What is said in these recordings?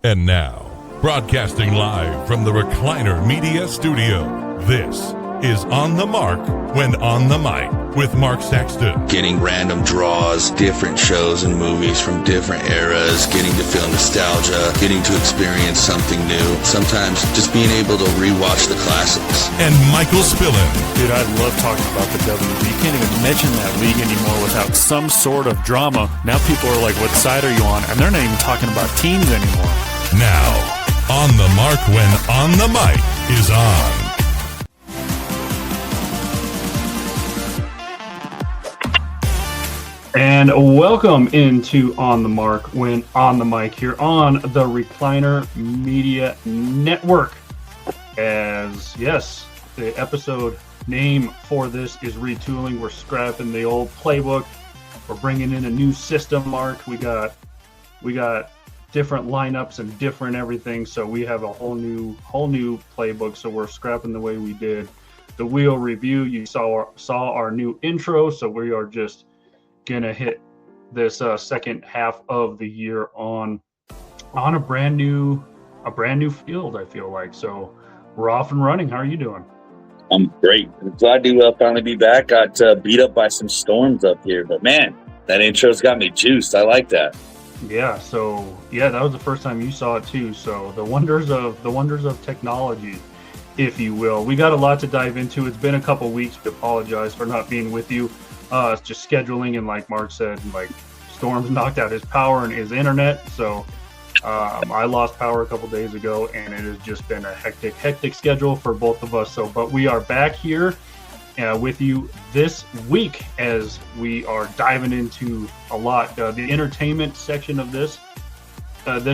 And now, broadcasting live from the Recliner Media Studio, this is On the Mark when on the mic with Mark Sexton. Getting random draws, different shows and movies from different eras, getting to feel nostalgia, getting to experience something new. Sometimes just being able to rewatch the classics. And Michael Spillin. Dude, I love talking about the W. You can't even mention that league anymore without some sort of drama. Now people are like, what side are you on? And they're not even talking about teams anymore. Now, On the Mark when on the mic is on. And welcome into On the Mark when on the mic here on the Recliner Media Network. As yes, the episode name for this is Retooling. We're scrapping the old playbook. We're bringing in a new system, Mark. We got different lineups and different everything. So we have a whole new playbook. So we're scrapping the way we did the wheel review. You saw our new intro. So we are just gonna hit this second half of the year on a brand new field, I feel like. So we're off and running. How are you doing? I'm great. I'm glad to finally be back. Got beat up by some storms up here, but man, that intro's got me juiced. I like that. Yeah. So yeah, that was the first time you saw it too. So the wonders of technology, if you will. We got a lot to dive into. It's been a couple weeks. We apologize for not being with you. It's just scheduling, and like Mark said, like storms knocked out his power and his internet. So I lost power a couple days ago, and it has just been a hectic schedule for both of us. So, but we are back here with you this week as we are diving into a lot. The entertainment section of this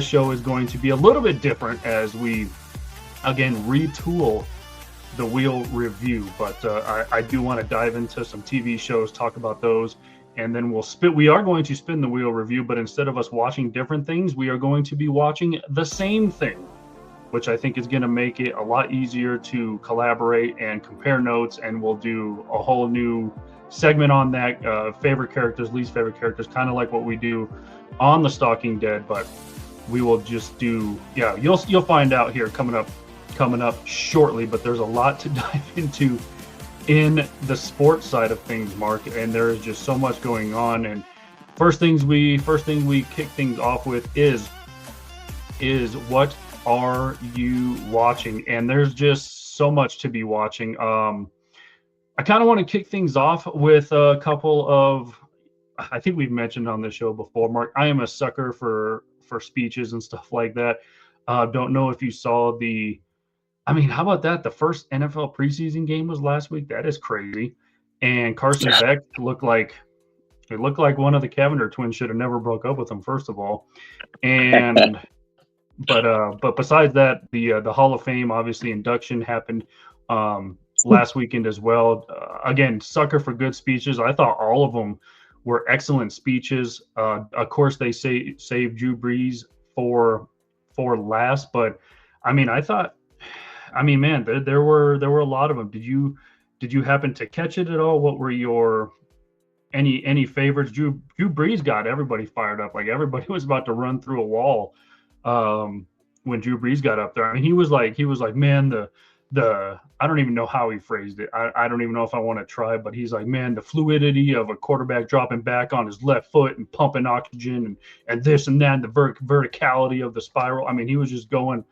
show is going to be a little bit different as we again retool the wheel review, but I do want to dive into some TV shows, talk about those, and then we are going to spin the wheel review, but instead of us watching different things, we are going to be watching the same thing, which I think is going to make it a lot easier to collaborate and compare notes, and we'll do a whole new segment on that, favorite characters, least favorite characters, kind of like what we do on The Stalking Dead, but we will just do, you'll find out here coming up shortly, but there's a lot to dive into in the sports side of things, Mark, and there is just so much going on. And first thing we kick things off with is what are you watching? And there's just so much to be watching. I kind of want to kick things off with a couple of, I think we've mentioned on the show before, Mark, I am a sucker for speeches and stuff like that. Don't know if you saw how about that? The first NFL preseason game was last week. That is crazy. And Carson Beck looked like one of the Cavender twins should have never broke up with him, first of all. And but besides that, the Hall of Fame obviously induction happened last weekend as well. Again, sucker for good speeches. I thought all of them were excellent speeches. Of course, they saved Drew Brees for last, but man, there were a lot of them. Did you happen to catch it at all? What were your any favorites? Drew Brees got everybody fired up. Like everybody was about to run through a wall when Drew Brees got up there. I mean, he was like, man, the I don't even know how he phrased it. I don't even know if I want to try, but he's like, man, the fluidity of a quarterback dropping back on his left foot and pumping oxygen and this and that, and the verticality of the spiral. I mean, he was just going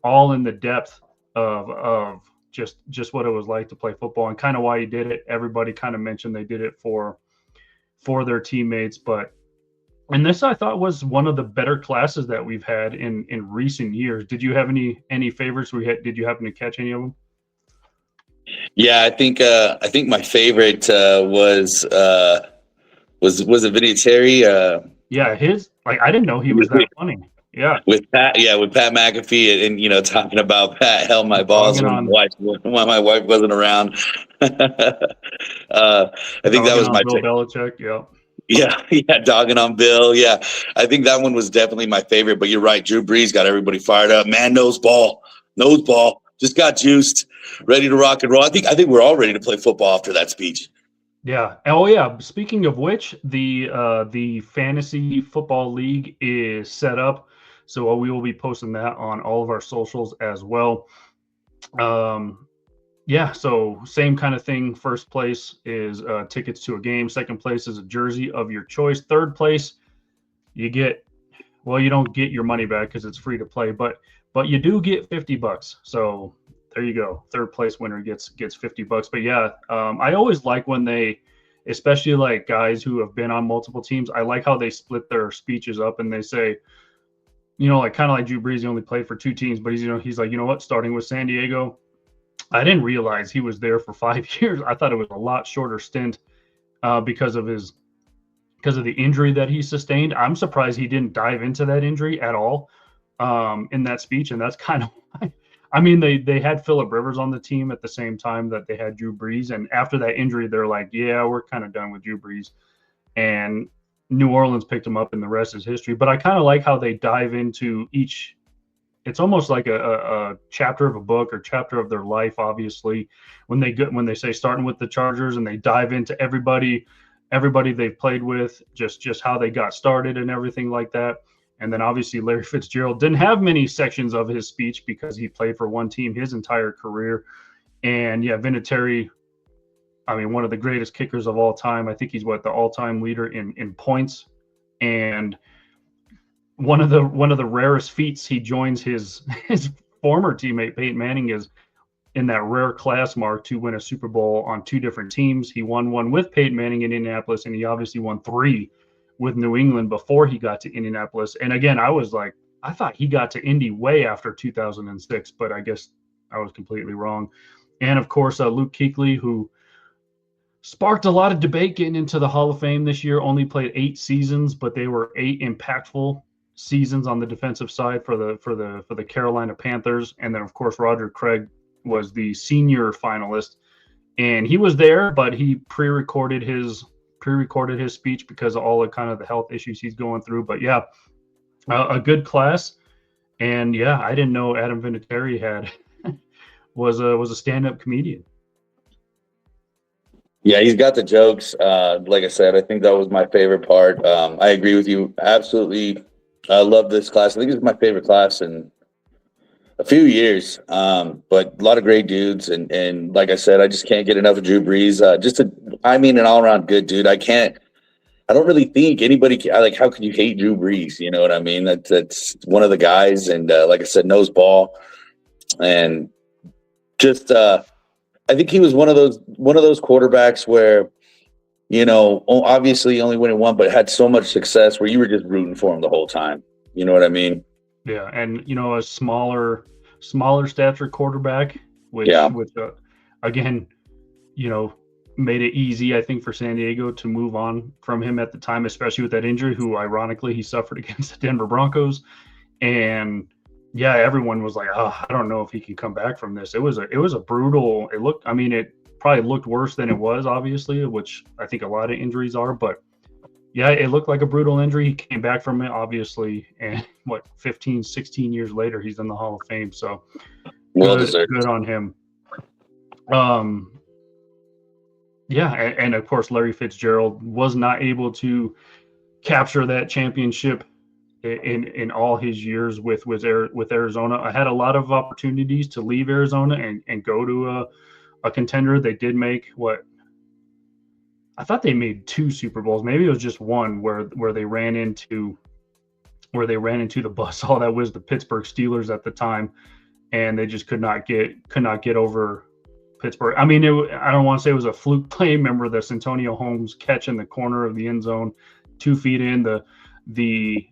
all in the depth of just what it was like to play football and kind of why he did it. Everybody kind of mentioned they did it for their teammates, and this I thought was one of the better classes that we've had in recent years. Did you have any favorites did you happen to catch any of them? Yeah, I think my favorite was it Vinatieri? Yeah, I didn't know he was that funny. Yeah, with Pat McAfee, and talking about Pat held my balls when my wife wasn't around. I think that was my Bill Belichick. Yeah, dogging on Bill. Yeah, I think that one was definitely my favorite. But you're right, Drew Brees got everybody fired up. Man, nose ball, just got juiced, ready to rock and roll. I think we're all ready to play football after that speech. Yeah. Oh, yeah. Speaking of which, the fantasy football league is set up. So we will be posting that on all of our socials as well. Yeah, so same kind of thing. First place is tickets to a game. Second place is a jersey of your choice. Third place, you get, well, you don't get your money back because it's free to play, but you do get $50. So there you go. Third place winner gets $50. But yeah, I always like when they, especially like guys who have been on multiple teams, I like how they split their speeches up and they say, like kind of like Drew Brees, he only played for 2 teams, but he's like, what, starting with San Diego, I didn't realize he was there for 5 years. I thought it was a lot shorter stint because of the injury that he sustained. I'm surprised he didn't dive into that injury at all in that speech, and that's kind of why. I mean, they had Phillip Rivers on the team at the same time that they had Drew Brees, and after that injury, they're like, yeah, we're kind of done with Drew Brees, and New Orleans picked him up, and the rest is history. But I kind of like how they dive into each. It's almost like a chapter of a book or chapter of their life. Obviously, when they say starting with the Chargers and they dive into everybody they've played with, just how they got started and everything like that. And then obviously Larry Fitzgerald didn't have many sections of his speech because he played for one team his entire career. And yeah, Vinatieri, I mean, one of the greatest kickers of all time. I think he's the all-time leader in points. And one of the rarest feats he joins his former teammate Peyton Manning is in that rare class, Mark, to win a Super Bowl on 2 different teams. He won one with Peyton Manning in Indianapolis, and he obviously won 3 with New England before he got to Indianapolis. And again, I thought he got to Indy way after 2006, but I guess I was completely wrong. And of course, Luke Kuechly, who sparked a lot of debate getting into the Hall of Fame this year, only played 8 seasons, but they were 8 impactful seasons on the defensive side for the Carolina Panthers. And then of course Roger Craig was the senior finalist, and he was there, but he pre-recorded his speech because of all the kind of the health issues he's going through. But yeah, a good class. And yeah, I didn't know Adam Vinatieri was a stand-up comedian. Yeah, he's got the jokes. Like I said, I think that was my favorite part. I agree with you. Absolutely. I love this class. I think it's my favorite class in a few years. But a lot of great dudes. And like I said, I just can't get enough of Drew Brees. An all-around good dude. I don't really think anybody how can you hate Drew Brees? You know what I mean? That's one of the guys. And like I said, knows ball. And just I think he was one of those quarterbacks where, obviously only winning one, but had so much success where you were just rooting for him the whole time. You know what I mean? Yeah, and a smaller stature quarterback, which again, made it easy, I think, for San Diego to move on from him at the time, especially with that injury, who ironically he suffered against the Denver Broncos. And yeah, everyone was like, oh, I don't know if he can come back from this. It was a brutal, it probably looked worse than it was, obviously, which I think a lot of injuries are, but yeah, it looked like a brutal injury. He came back from it, obviously, and 15, 16 years later, he's in the Hall of Fame. So good on him. Yeah, and of course, Larry Fitzgerald was not able to capture that championship in all his years with Arizona. I had a lot of opportunities to leave Arizona and go to a contender. They did make I thought they made 2 Super Bowls. Maybe it was just one where they ran into the buzzsaw that was the Pittsburgh Steelers at the time, and they just could not get over Pittsburgh. I mean, I don't want to say it was a fluke play. Remember the Santonio Holmes catch in the corner of the end zone, 2 feet in, the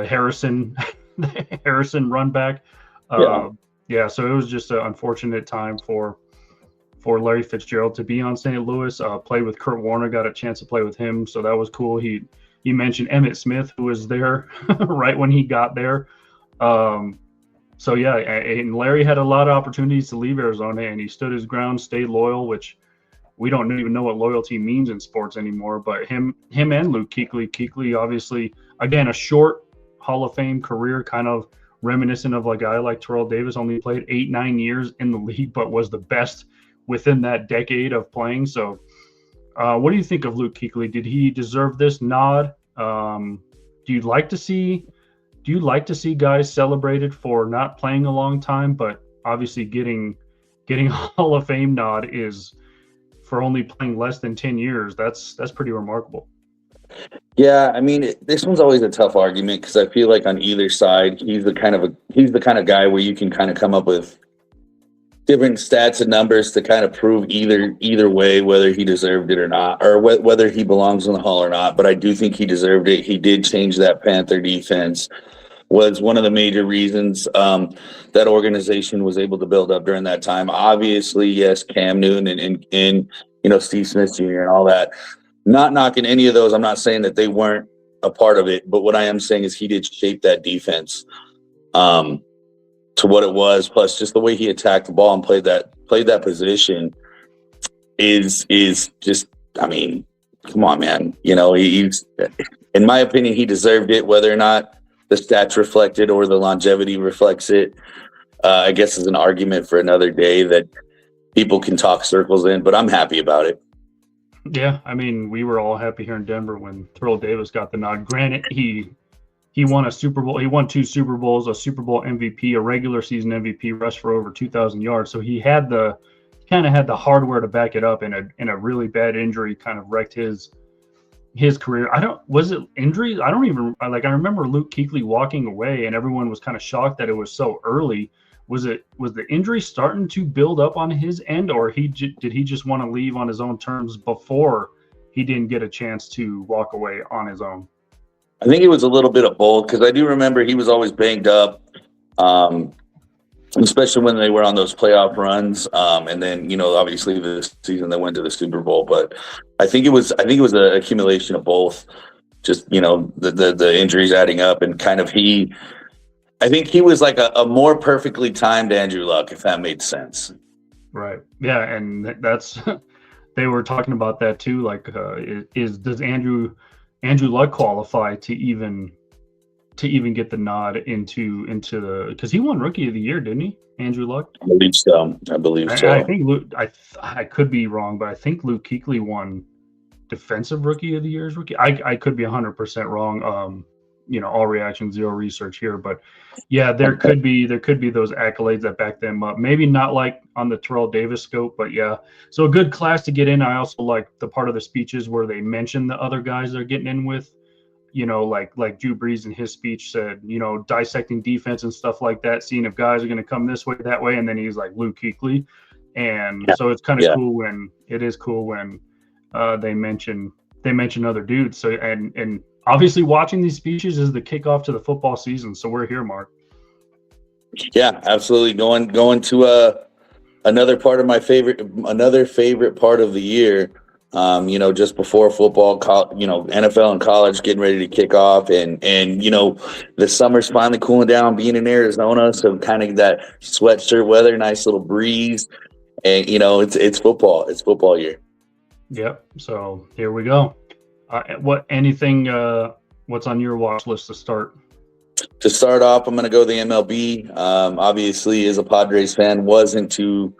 Harrison run back. Yeah, so it was just an unfortunate time for Larry Fitzgerald to be on St. Louis. Played with Kurt Warner, got a chance to play with him, so that was cool. He mentioned Emmitt Smith, who was there right when he got there. So yeah, and Larry had a lot of opportunities to leave Arizona, and he stood his ground, stayed loyal, which we don't even know what loyalty means in sports anymore. But him and Luke Kuechly, obviously, again, a short Hall of Fame career, kind of reminiscent of a guy like Terrell Davis, only played 8-9 years in the league, but was the best within that decade of playing. So what do you think of Luke Kuechly? Did he deserve this nod? Do you like to see you like to see guys celebrated for not playing a long time, but obviously getting a Hall of Fame nod is for only playing less than 10 years? That's pretty remarkable. Yeah, I mean, this one's always a tough argument because I feel like on either side, he's the kind of guy where you can kind of come up with different stats and numbers to kind of prove either way whether he deserved it or not, or whether he belongs in the Hall or not. But I do think he deserved it. He did change that Panther defense. Was one of the major reasons that organization was able to build up during that time. Obviously, yes, Cam Newton and Steve Smith Jr. and all that. Not knocking any of those. I'm not saying that they weren't a part of it, but what I am saying is he did shape that defense to what it was. Plus, just the way he attacked the ball and played that position is just. I mean, come on, man. He's in my opinion, he deserved it. Whether or not the stats reflect it or the longevity reflects it, I guess is an argument for another day that people can talk circles in, but I'm happy about it. Yeah, I mean, we were all happy here in Denver when Terrell Davis got the nod. Granted, he won a Super Bowl. He won 2 Super Bowls, a Super Bowl MVP, a regular season MVP, rushed for over 2,000 yards. So he kind of had the hardware to back it up, and a really bad injury kind of wrecked his career. Was it injuries? I don't even I remember Luke Kuechly walking away and everyone was kind of shocked that it was so early. Was the injury starting to build up on his end, or did he just want to leave on his own terms before he didn't get a chance to walk away on his own? I think it was a little bit of both, because I do remember he was always banged up, especially when they were on those playoff runs. And then, obviously this season they went to the Super Bowl, but I think it was an accumulation of both. Just, the injuries adding up, and kind of I think he was like a more perfectly timed Andrew Luck, if that made sense. Right. Yeah, and that's they were talking about that too. Like, does Andrew Luck qualify to even get the nod into the, because he won Rookie of the Year, didn't he, Andrew Luck? I believe so. I think Luke. I could be wrong, but I think Luke Kuechly won Defensive Rookie of the Year's rookie. I could be 100% wrong. All reaction, zero research here, but yeah, there could be those accolades that back them up. Maybe not like on the Terrell Davis scope, but yeah. So a good class to get in. I also like the part of the speeches where they mention the other guys they're getting in with. Like Drew Brees in his speech said, dissecting defense and stuff like that, seeing if guys are going to come this way, that way, and then he's like Luke Kuechly, and so it's kind of cool when they mention other dudes. So and obviously, watching these speeches is the kickoff to the football season, so we're here, Mark. Yeah, absolutely. Going to another favorite part of the year. Just before football, NFL and college getting ready to kick off, and the summer's finally cooling down. Being in Arizona, so kind of that sweatshirt weather, nice little breeze, and it's football. It's football year. Yep. So here we go. What's on your watch list to start? To start off, I'm going to go the MLB. Obviously, as a Padres fan, wasn't too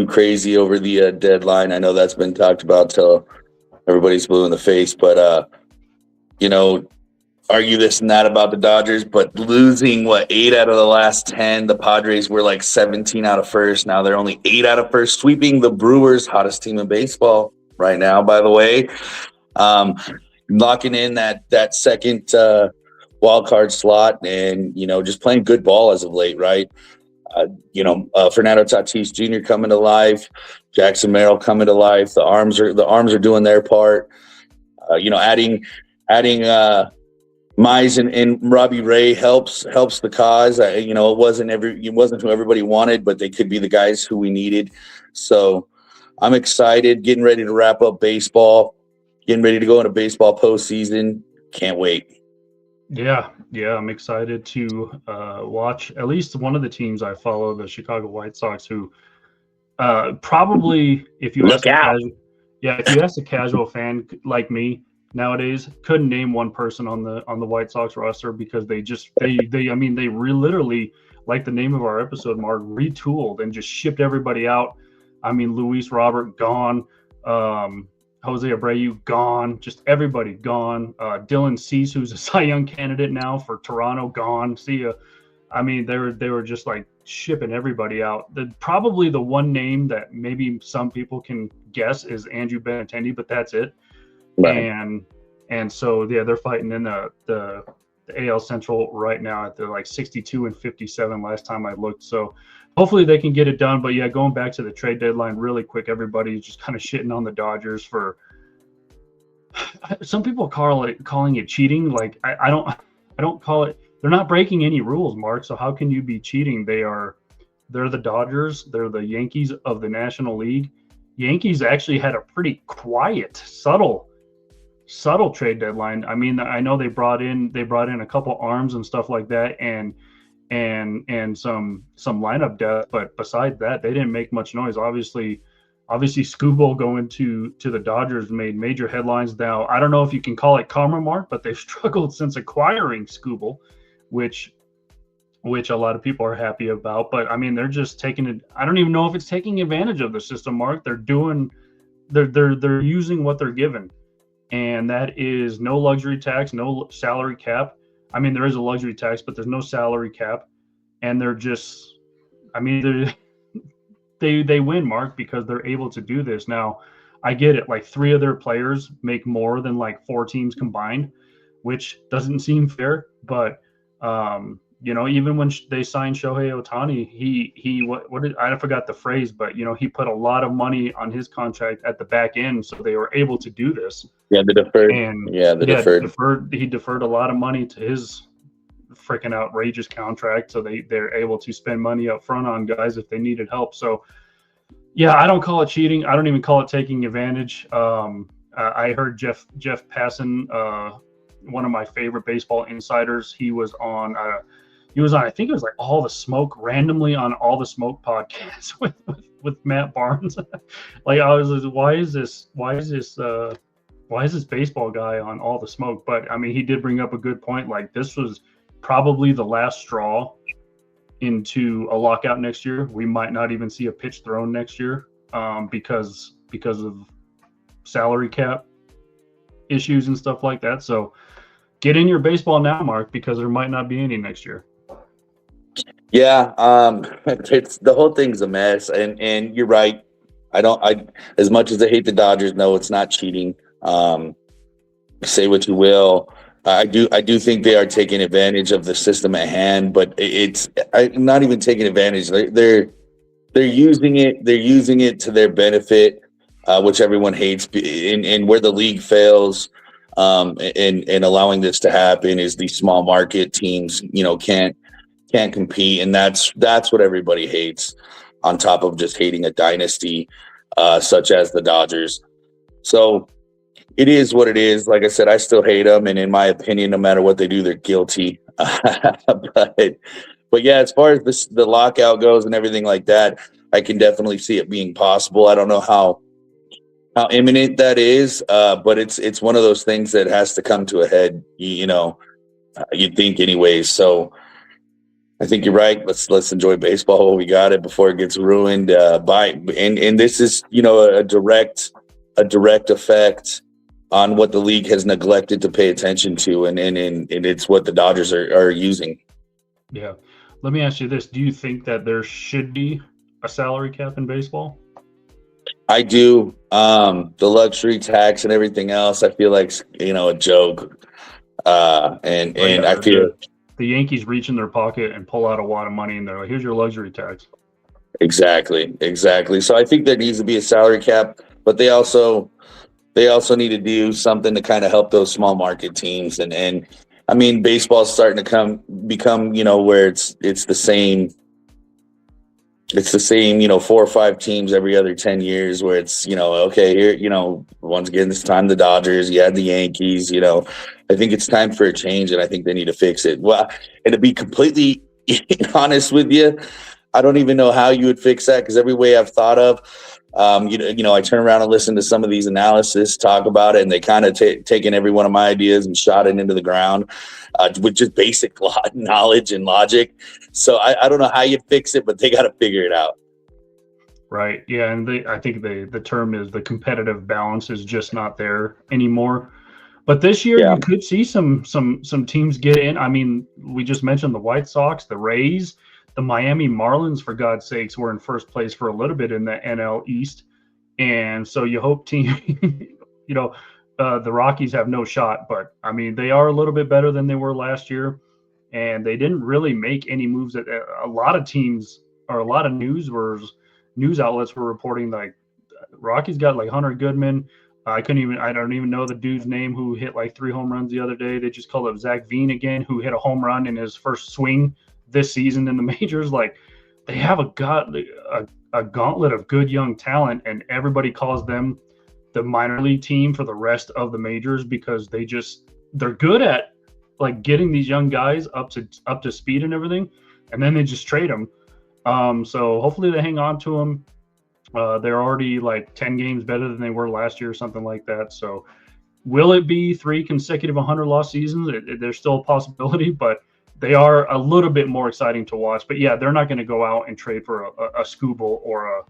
crazy over the deadline. I know that's been talked about till everybody's blue in the face, but argue this and that about the Dodgers, but losing 8 out of the last 10. The Padres were like 17 out of first. Now they're only 8 out of first, sweeping the Brewers, hottest team in baseball right now, by the way. Locking in that second wild card slot, and just playing good ball as of late, right? Fernando Tatis Jr. coming to life, Jackson Merrill coming to life. The arms are doing their part. Adding Mize and Robbie Ray helps the cause. It wasn't who everybody wanted, but they could be the guys who we needed. So I'm excited, getting ready to wrap up baseball. Getting ready to go into baseball postseason. Can't wait. Yeah, I'm excited to watch at least one of the teams I follow, the Chicago White Sox, who probably, if you ask a casual fan like me nowadays, couldn't name one person on the White Sox roster, because they literally, like the name of our episode, Mark, retooled and just shipped everybody out. I mean, Luis Robert gone. Jose Abreu gone, just everybody gone. Dylan Cease, who's a Cy Young candidate now for Toronto, gone. See ya. I mean, they were just like shipping everybody out. Probably the one name that maybe some people can guess is Andrew Benintendi, but that's it. Right. And so yeah, they're fighting in the AL Central right now at the like 62 and 57 last time I looked. So hopefully they can get it done. But yeah, going back to the trade deadline really quick, everybody's just kind of shitting on the Dodgers for some people calling it cheating. Like I don't call it. They're not breaking any rules, Mark. So how can you be cheating? They're the Dodgers. They're the Yankees of the National League. Yankees actually had a pretty quiet, subtle trade deadline. I mean, I know they brought in a couple arms and stuff like that, and some lineup depth, but besides that, they didn't make much noise. Obviously Skubal going to the Dodgers made major headlines. Now, I don't know if you can call it karma, Mark, but they've struggled since acquiring Skubal, which a lot of people are happy about. But I mean, they're just taking it. I don't even know if it's taking advantage of the system, Mark. They're using what they're given. And that is no luxury tax, no salary cap. I mean, there is a luxury tax, but there's no salary cap. And they're just, I mean, they win, Mark, because they're able to do this. Now, I get it. Like 3 of their players make more than like 4 teams combined, which doesn't seem fair. But, you know, even when they signed Shohei Ohtani, I forgot the phrase, but, you know, he put a lot of money on his contract at the back end. So they were able to do this. Yeah, the deferred. He deferred a lot of money to his freaking outrageous contract. So they're able to spend money up front on guys if they needed help. So, yeah, I don't call it cheating. I don't even call it taking advantage. I heard Jeff Passan, one of my favorite baseball insiders. He was on, I think it was like All the Smoke, randomly on All the Smoke podcast with Matt Barnes. Like I was like, why is this baseball guy on All the Smoke? But I mean, he did bring up a good point. Like this was probably the last straw into a lockout next year. We might not even see a pitch thrown next year because of salary cap issues and stuff like that. So get in your baseball now, Mark, because there might not be any next year. Yeah, it's the whole thing's a mess, and you're right. I as much as I hate the Dodgers, no, it's not cheating. Say what you will. I do think they are taking advantage of the system at hand, but it's not even taking advantage. They're using it. They're using it to their benefit, which everyone hates. And where the league fails, and allowing this to happen is these small market teams, you know, can't compete, and that's what everybody hates. On top of just hating a dynasty, such as the Dodgers. So it is what it is. Like I said, I still hate them, and in my opinion, no matter what they do, they're guilty. But yeah, as far as the lockout goes and everything like that, I can definitely see it being possible. I don't know how imminent that is, but it's one of those things that has to come to a head. You know, you'd think anyways. So I think you're right. Let's enjoy baseball while we got it before it gets ruined and this is, you know, a direct effect on what the league has neglected to pay attention to, and it's what the Dodgers are using. Yeah. Let me ask you this. Do you think that there should be a salary cap in baseball? I do. The luxury tax and everything else, I feel like, you know, a joke. And I feel the Yankees reach in their pocket and pull out a wad of money, and they're like, here's your luxury tax. Exactly. So I think there needs to be a salary cap, but they also need to do something to kind of help those small market teams. And I mean, baseball's starting to become, you know, where it's the same, you know, 4 or 5 teams every other 10 years where it's, you know, okay, here, you know, once again, this time the Dodgers, you had the Yankees, you know. I think it's time for a change, and I think they need to fix it. Well, and to be completely honest with you, I don't even know how you would fix that, because every way I've thought of, you know, I turn around and listen to some of these analysis talk about it, and they kind of taken every one of my ideas and shot it into the ground with just basic knowledge and logic. So I don't know how you'd fix it, but they got to figure it out. Right. Yeah, and I think the term is the competitive balance is just not there anymore. But this year Yeah. you could see some teams get in. I mean, we just mentioned the White Sox, the Rays, the Miami Marlins, for God's sakes, were in first place for a little bit in the NL East. And so you hope the Rockies have no shot, but I mean, they are a little bit better than they were last year. And they didn't really make any moves that a lot of teams or a lot of news outlets were reporting like Rockies got like Hunter Goodman. I don't even know the dude's name who hit like 3 home runs the other day. They just called up Zach Veen again, who hit a home run in his first swing this season in the majors. Like they have a gauntlet of good young talent, and everybody calls them the minor league team for the rest of the majors because they're good at like getting these young guys up to speed and everything, and then they just trade them. So hopefully they hang on to them. They're already like 10 games better than they were last year or something like that. So will it be 3 consecutive 100-loss seasons? There's still a possibility, but they are a little bit more exciting to watch. But yeah, they're not going to go out and trade for a Skubal or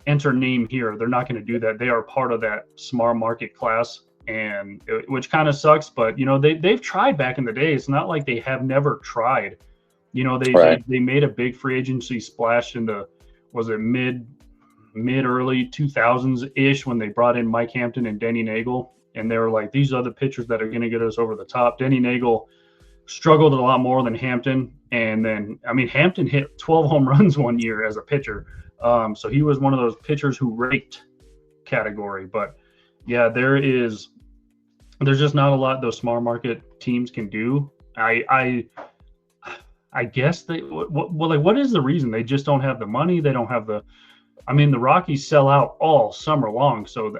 enter name here. They're not going to do that. They are part of that small market class, and which kind of sucks. But they've tried back in the day. It's not like they have never tried. They made a big free agency splash in the mid early 2000s ish when they brought in Mike Hampton and Denny Nagel, and they were like, these are the pitchers that are going to get us over the top. Denny Nagel struggled a lot more than Hampton, and then Hampton hit 12 home runs one year as a pitcher, so he was one of those pitchers who raked category. But yeah, there's just not a lot those small market teams can do. I guess what is the reason? They just don't have the money. They don't have the Rockies sell out all summer long. So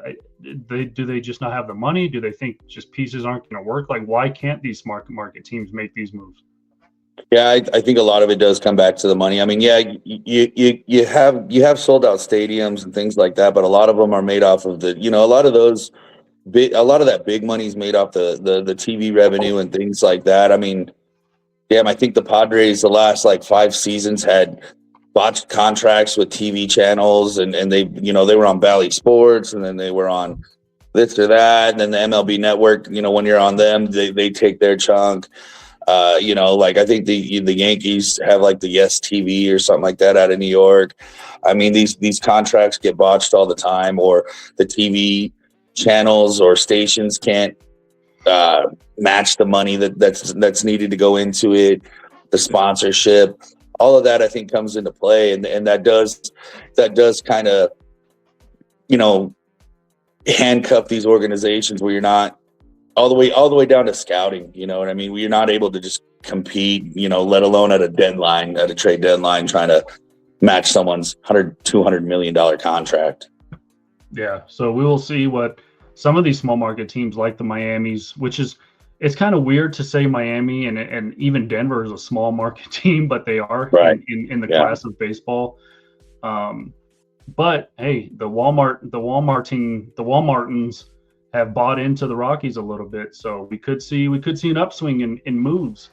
do they just not have the money? Do they think just pieces aren't going to work? Like, why can't these smart market teams make these moves? Yeah, I think a lot of it does come back to the money. I mean, yeah, you have sold out stadiums and things like that, but a lot of them are made off of a lot of that big money is made off the TV revenue and things like that. I mean, damn, I think the Padres the last like 5 seasons had botched contracts with TV channels, and they were on Bally Sports, and then they were on this or that, and then the MLB Network. When you're on them, they take their chunk. Like I think the Yankees have like the Yes TV or something like that out of New York. I mean, these contracts get botched all the time, or the TV channels or stations can't match the money that's needed to go into it, the sponsorship, all of that I think comes into play, and that does kind of handcuff these organizations where you're not all the way down to scouting. You know what I mean? Where you're not able to just compete, let alone at a trade deadline, trying to match someone's $200 million contract. Yeah, so we will see what some of these small market teams like the Miamis, it's kind of weird to say Miami and even Denver is a small market team, but they are in the class of baseball. But hey, the Walmartins have bought into the Rockies a little bit, so we could see an upswing in moves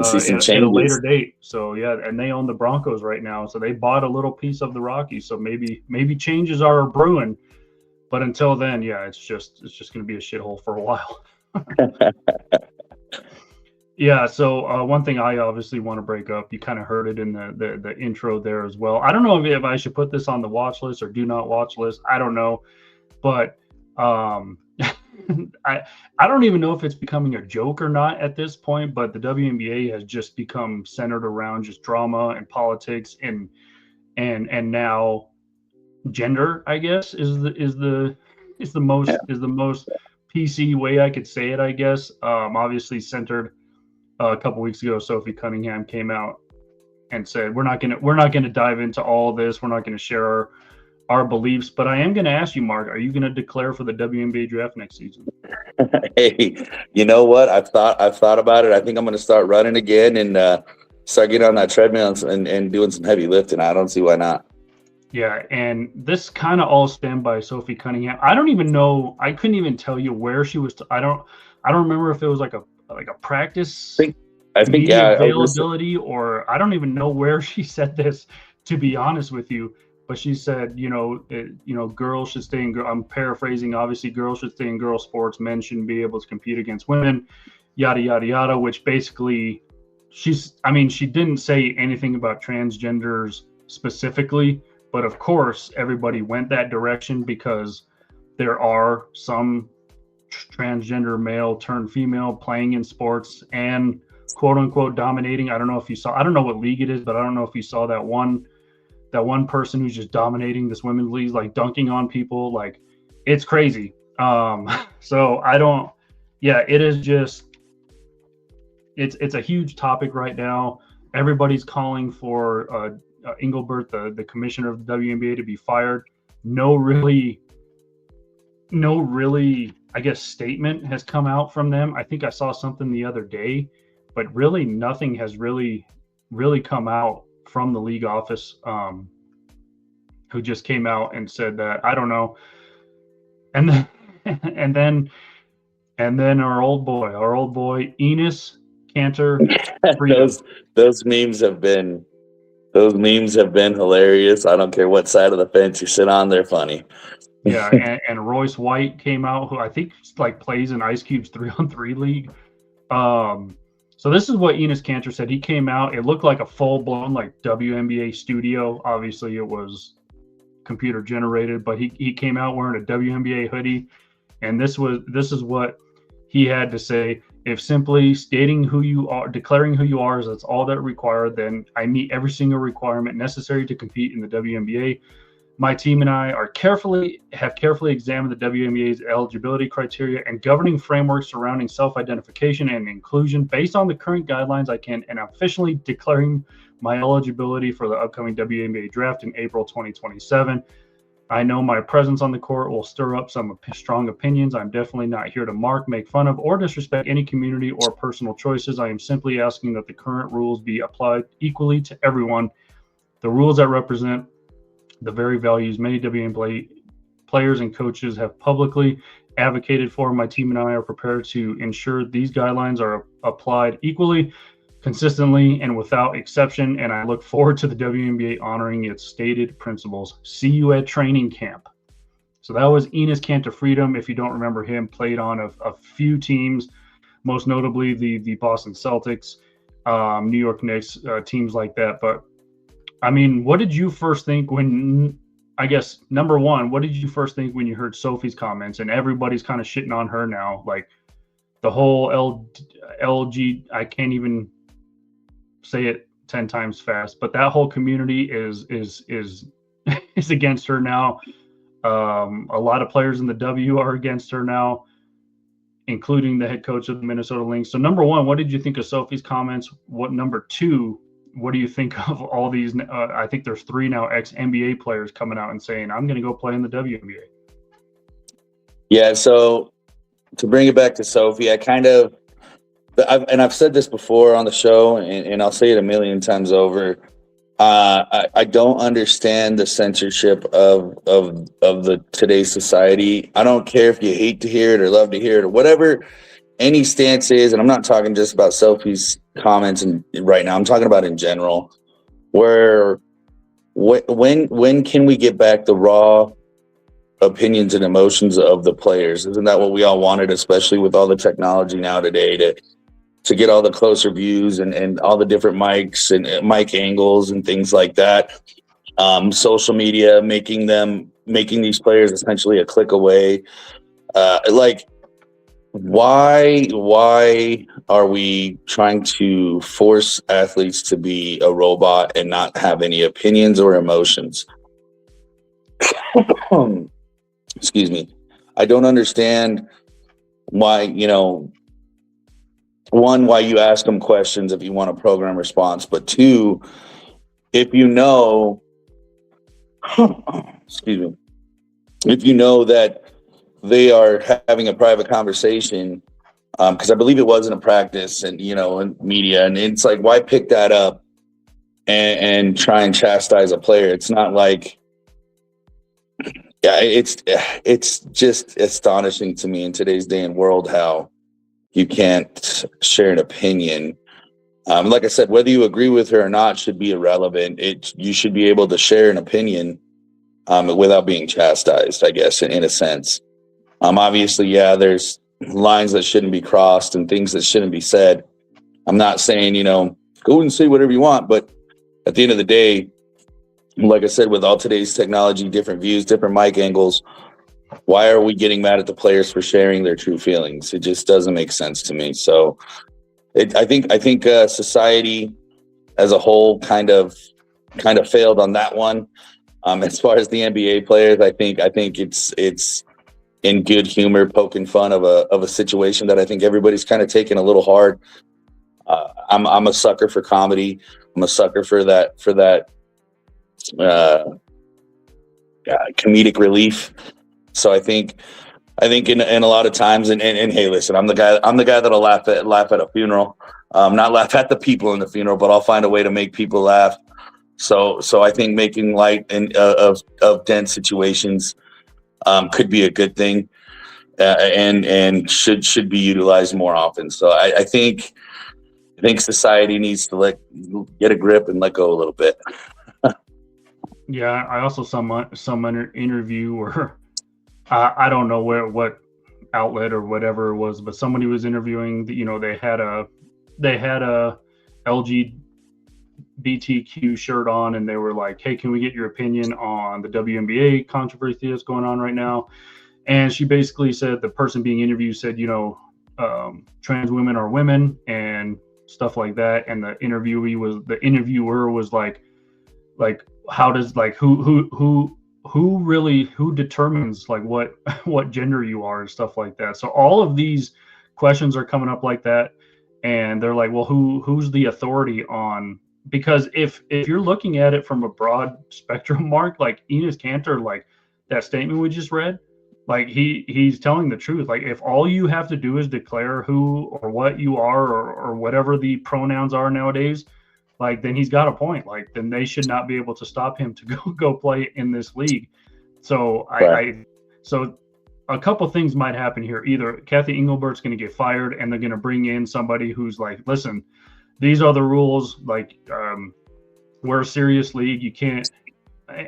see some at a later date. So yeah, and they own the Broncos right now, so they bought a little piece of the Rockies. So maybe changes are brewing. But until then, yeah, it's just going to be a shithole for a while. Yeah. So one thing I obviously want to break up, you kind of heard it in the intro there as well. I don't know if I should put this on the watch list or do not watch list. I don't know, but I don't even know if it's becoming a joke or not at this point. But the WNBA has just become centered around just drama and politics and now gender, I guess, is the most PC way I could say it, I guess. Obviously centered a couple weeks ago, Sophie Cunningham came out and said we're not gonna dive into all this. We're not gonna share our beliefs, but I am gonna ask you, Mark, are you gonna declare for the WNBA draft next season? Hey, you know what? I've thought about it. I think I'm gonna start running again and start getting on that treadmill and doing some heavy lifting. I don't see why not. Yeah, and this kind of all stemmed by Sophie Cunningham. I don't even know. I couldn't even tell you where she was. I don't remember if it was like a practice. I think availability, or I don't even know where she said this. to be honest with you. But she said, girls should stay in. I'm paraphrasing. Obviously, girls should stay in girl sports. Men shouldn't be able to compete against women. Yada yada yada. Which basically, she didn't say anything about transgenders specifically, but of course, everybody went that direction because there are some transgender male turned female playing in sports and quote unquote dominating. I don't know what league it is, but I don't know if you saw that one person who's just dominating this women's league, like dunking on people. Like, it's crazy. So it is just, it's a huge topic right now. Everybody's calling for Engelbert, the commissioner of the WNBA, to be fired. No really, I guess, statement has come out from them. I think I saw something the other day, but really nothing has really come out from the league office, who just came out and said that, I don't know. And then our old boy Enes Kanter. those memes have been hilarious. I don't care what side of the fence you sit on, they're funny. Yeah, and Royce White came out, who I think like plays in Ice Cube's 3-on-3 league. So this is what Enes Kanter said. He came out. It looked like a full-blown like WNBA studio. Obviously, it was computer generated, but he came out wearing a WNBA hoodie, and this is what he had to say. If simply stating who you are, declaring who you are, is that's all that required, then I meet every single requirement necessary to compete in the WNBA. My team and I have carefully examined the WNBA's eligibility criteria and governing framework surrounding self-identification and inclusion. Based on the current guidelines, I can and officially declaring my eligibility for the upcoming WNBA draft in April 2027. I know my presence on the court will stir up some strong opinions. I'm definitely not here to make fun of, or disrespect any community or personal choices. I am simply asking that the current rules be applied equally to everyone. The rules that represent the very values many WNBA players and coaches have publicly advocated for. My team and I are prepared to ensure these guidelines are applied equally, consistently, and without exception, and I look forward to the WNBA honoring its stated principles. See you at training camp. So that was Enes Kanter Freedom. If you don't remember him, played on a few teams, most notably the Boston Celtics, New York Knicks, teams like that. But I mean, what did you first think when, I guess, number one, what did you first think when you heard Sophie's comments? And everybody's kind of shitting on her now, like the whole LG, I can't even say it 10 times fast, but that whole community is against her now. A lot of players in the W are against her now, including the head coach of the Minnesota Lynx. So number one, what did you think of Sophie's comments? Number two, what do you think of all these? I think there's 3 now ex-NBA players coming out and saying, I'm going to go play in the WNBA. Yeah, so to bring it back to Sophie, I've said this before on the show, and I'll say it a million times over. I don't understand the censorship of the today's society. I don't care if you hate to hear it or love to hear it or whatever any stance is, and I'm not talking just about Sophie's comments and right now. I'm talking about in general. When can we get back the raw opinions and emotions of the players? Isn't that what we all wanted, especially with all the technology now today to get all the closer views and all the different mics and mic angles and things like that? Social media making these players essentially a click away. Why are we trying to force athletes to be a robot and not have any opinions or emotions? Excuse me. I don't understand why, one, why you ask them questions if you want a program response, but two, if you know, excuse me, if you know that they are having a private conversation, because I believe it was in a practice and, in media, and it's like, why pick that up and try and chastise a player? It's not like, it's just astonishing to me in today's day and world how you can't share an opinion Like I said, whether you agree with her or not should be irrelevant. You should be able to share an opinion without being chastised, I guess, in a sense. Obviously, yeah, there's lines that shouldn't be crossed and things that shouldn't be said. I'm not saying, go and say whatever you want, but at the end of the day, like I said, with all today's technology, different views, different mic angles, why are we getting mad at the players for sharing their true feelings? It just doesn't make sense to me. So I think society as a whole kind of failed on that one. As far as the NBA players, I think it's in good humor, poking fun of a situation that I think everybody's kind of taking a little hard. I'm a sucker for comedy. I'm a sucker for that comedic relief. So I think in a lot of times, and hey, listen, I'm the guy that'll laugh at a funeral, not laugh at the people in the funeral, but I'll find a way to make people laugh. So I think making light of dense situations could be a good thing, and should be utilized more often. So I think society needs to get a grip and let go a little bit. Yeah, I also saw some interview where I don't know what outlet or whatever it was, but somebody was interviewing. They had a LGBTQ shirt on, and they were like, "Hey, can we get your opinion on the WNBA controversy that's going on right now?" And she basically said, the person being interviewed said, trans women are women and stuff like that. And the interviewer was like, how does who determines what gender you are and stuff like that. So all of these questions are coming up like that, and they're like, well, who's the authority on? Because if you're looking at it from a broad spectrum, Mark, like Enes Kanter, like that statement we just read, like he's telling the truth. Like if all you have to do is declare who or what you are, or whatever the pronouns are nowadays, like then he's got a point. Like then they should not be able to stop him to go play in this league. So Right. So a couple things might happen here. Either Kathy Engelbert's going to get fired, and they're going to bring in somebody who's like, listen, these are the rules. Like we're a serious league. You can't.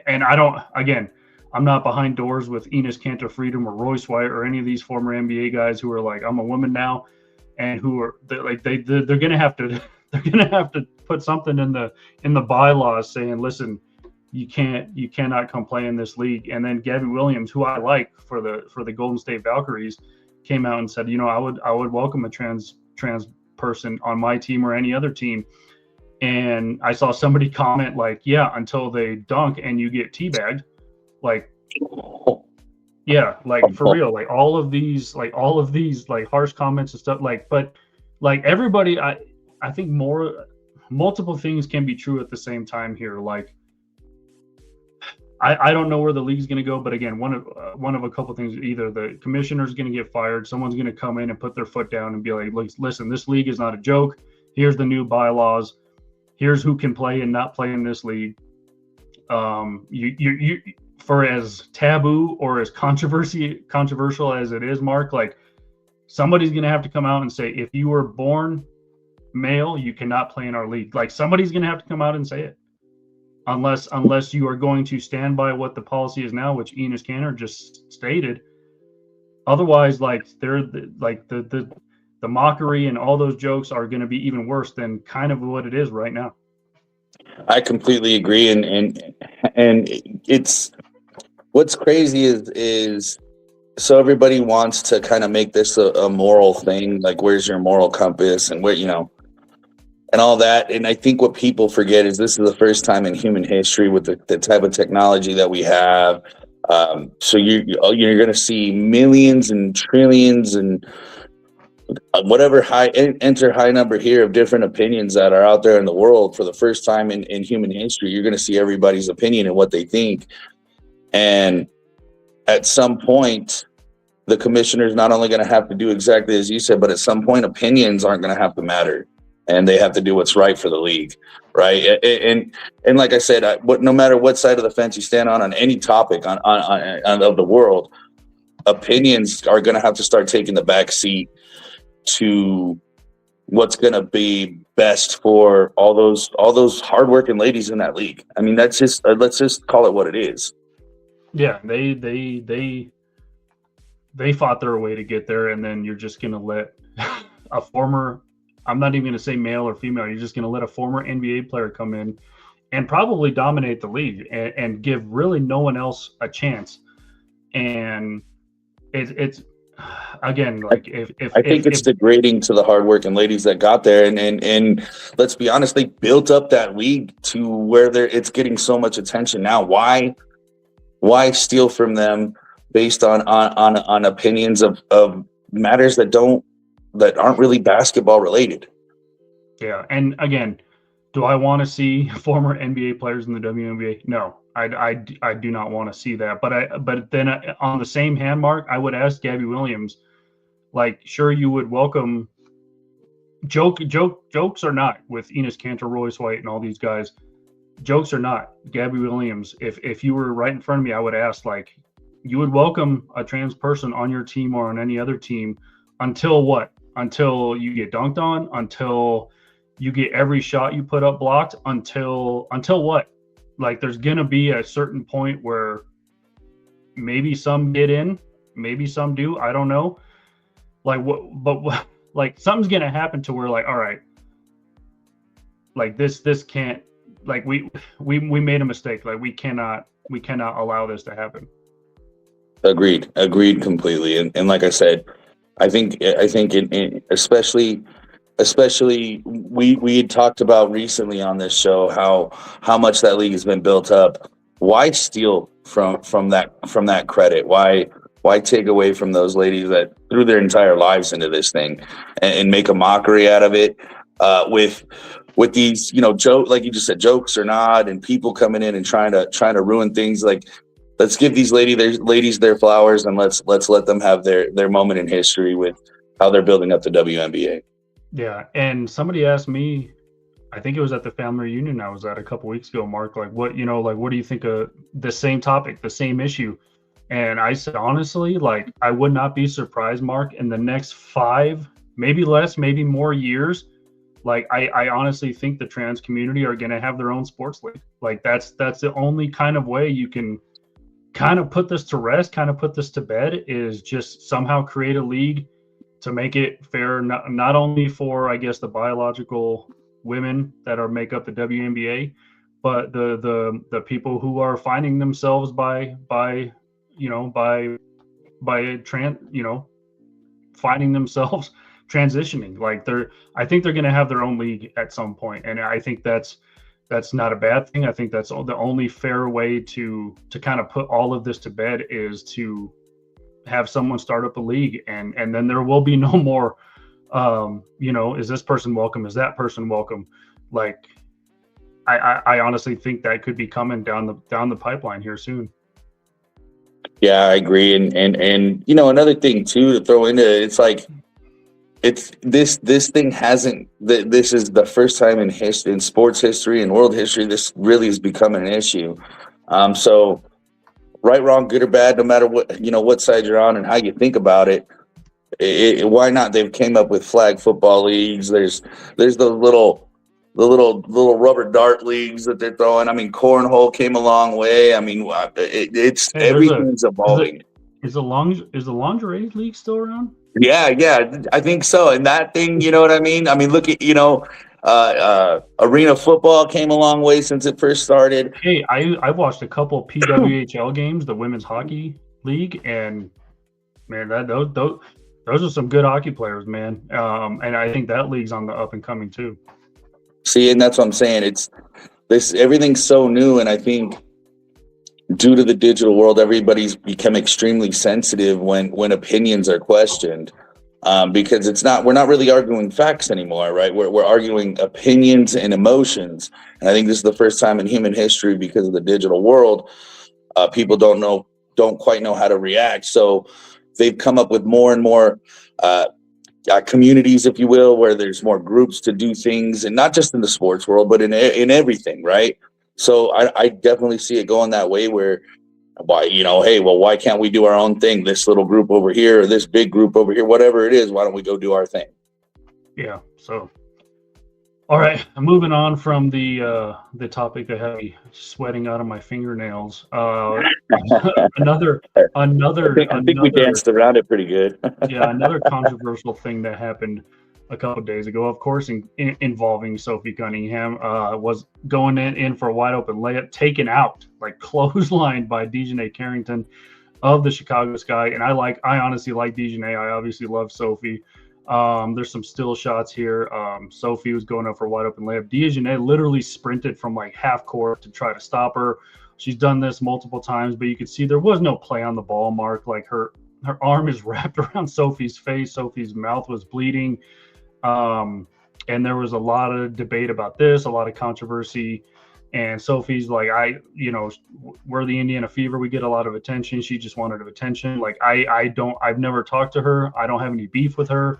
And I'm not behind doors with Enes Kanter Freedom or Royce White or any of these former NBA guys who are like, I'm a woman now, and who are they're going to have to put something in the bylaws saying, listen, you cannot come play in this league. And then Gavin Williams, who I like for the Golden State Valkyries, came out and said, I would welcome a trans person on my team or any other team. And I saw somebody comment like, yeah, until they dunk and you get teabagged. Like, yeah, like for real, like all of these like harsh comments and stuff, but everybody, I think multiple things can be true at the same time here. Like, I don't know where the league's going to go, but again, one of a couple things: either the commissioner's going to get fired, someone's going to come in and put their foot down and be like, listen, this league is not a joke. Here's the new bylaws. Here's who can play and not play in this league. You for as taboo or as controversial as it is, Mark, like somebody's going to have to come out and say, if you were born male, you cannot play in our league. Like somebody's going to have to come out and say it, unless you are going to stand by what the policy is now, which Enes Kanter just stated. Otherwise, like the mockery and all those jokes are going to be even worse than kind of what it is right now. I completely agree, and it's what's crazy is so everybody wants to kind of make this a moral thing, like where's your moral compass and where and all that. And I think what people forget is this is the first time in human history with the type of technology that we have. So you're going to see millions and trillions and whatever high number here of different opinions that are out there in the world. For the first time in human history, you're going to see everybody's opinion and what they think. And at some point, the commissioner is not only going to have to do exactly as you said, but at some point, opinions aren't going to have to matter, and they have to do what's right for the league, right? And like I said, no matter what side of the fence you stand on any topic on of the world, opinions are going to have to start taking the back seat to what's going to be best for all those hardworking ladies in that league. I mean, that's just let's just call it what it is. Yeah, they fought their way to get there, and then you're just gonna let a former, I'm not even gonna say male or female, you're just gonna let a former NBA player come in and probably dominate the league and give really no one else a chance. And it's again, like if I think it's degrading to the hardworking ladies that got there, and let's be honest, they built up that league to where it's getting so much attention now. Why steal from them based on opinions of matters that aren't really basketball related? Yeah, and again, do I want to see former NBA players in the WNBA? No, I do not want to see that. But then on the same hand, Mark, I would ask Gabby Williams, like, sure, you would welcome jokes or not with Enos Kanter, Royce White, and all these guys. Jokes or not, Gabby Williams, if you were right in front of me, I would ask, like, you would welcome a trans person on your team or on any other team until what? Until you get dunked on, until you get every shot you put up blocked, until what? Like, there's gonna be a certain point where maybe some get in, maybe some do, I don't know. Like what like something's gonna happen to where, like, all right, like this can't, like we made a mistake. Like we cannot allow this to happen. Agreed completely. And like I said, I think especially we had talked about recently on this show how much that league has been built up. Why steal from that credit? Why take away from those ladies that threw their entire lives into this thing and make a mockery out of it with these, joke, like you just said, jokes or not, and people coming in and trying to ruin things. Like, let's give these ladies their flowers, and let's let them have their moment in history with how they're building up the WNBA. Yeah, and somebody asked me, I think it was at the family reunion I was at a couple weeks ago, Mark, like, what do you think of the same topic, the same issue? And I said, honestly, like, I would not be surprised, Mark, in the next 5, maybe less, maybe more years, like, I honestly think the trans community are going to have their own sports league. Like, that's the only kind of way you can kind of put this to rest, kind of put this to bed, is just somehow create a league to make it fair, not only for, I guess, the biological women that make up the WNBA, but the people who are finding themselves by finding themselves transitioning. Like, I think they're going to have their own league at some point, and I think that's not a bad thing. I think that's the only fair way to kind of put all of this to bed, is to have someone start up a league, and then there will be no more is this person welcome, is that person welcome? Like, I honestly think that could be coming down the pipeline here soon. Yeah, I agree. And another thing too to throw into it, it's like, this thing hasn't, this is the first time in history, in sports history and world history, this really is becoming an issue. So right, wrong, good or bad, no matter what side you're on and how you think about it, why not? They've came up with flag football leagues. There's the little rubber dart leagues that they're throwing. I mean, cornhole came a long way. I mean, everything's evolving. Is the lingerie league still around? Yeah, I think so. And that thing, you know what I mean? I mean, look at, arena football came a long way since it first started. Hey, I've watched a couple PWHL games, the women's hockey league, and man, those are some good hockey players, man. And I think that league's on the up and coming too. See, and that's what I'm saying. Everything's so new, and I think due to the digital world, everybody's become extremely sensitive when opinions are questioned, because we're not really arguing facts anymore, right? We're arguing opinions and emotions, and I think this is the first time in human history, because of the digital world, people don't quite know how to react. So they've come up with more and more communities, if you will, where there's more groups to do things, and not just in the sports world, but in everything, right? So I definitely see it going that way, where why can't we do our own thing? This little group over here, or this big group over here, whatever it is, why don't we go do our thing? Yeah. So, all right, I'm moving on from the topic that had me sweating out of my fingernails. Another I think we danced around it pretty good. yeah, another controversial thing that happened a couple days ago, of course, involving Sophie Cunningham, was going in for a wide open layup, taken out, like clotheslined by Dejanay Carrington of the Chicago Sky. And I honestly like Dejanay. I obviously love Sophie. There's some still shots here. Sophie was going up for a wide open layup. Dejanay literally sprinted from like half court to try to stop her. She's done this multiple times, but you could see there was no play on the ball, Mark. Like her arm is wrapped around Sophie's face. Sophie's mouth was bleeding. And there was a lot of debate about this, a lot of controversy. And Sophie's like, we're the Indiana Fever. We get a lot of attention. She just wanted attention. Like, I've never talked to her. I don't have any beef with her.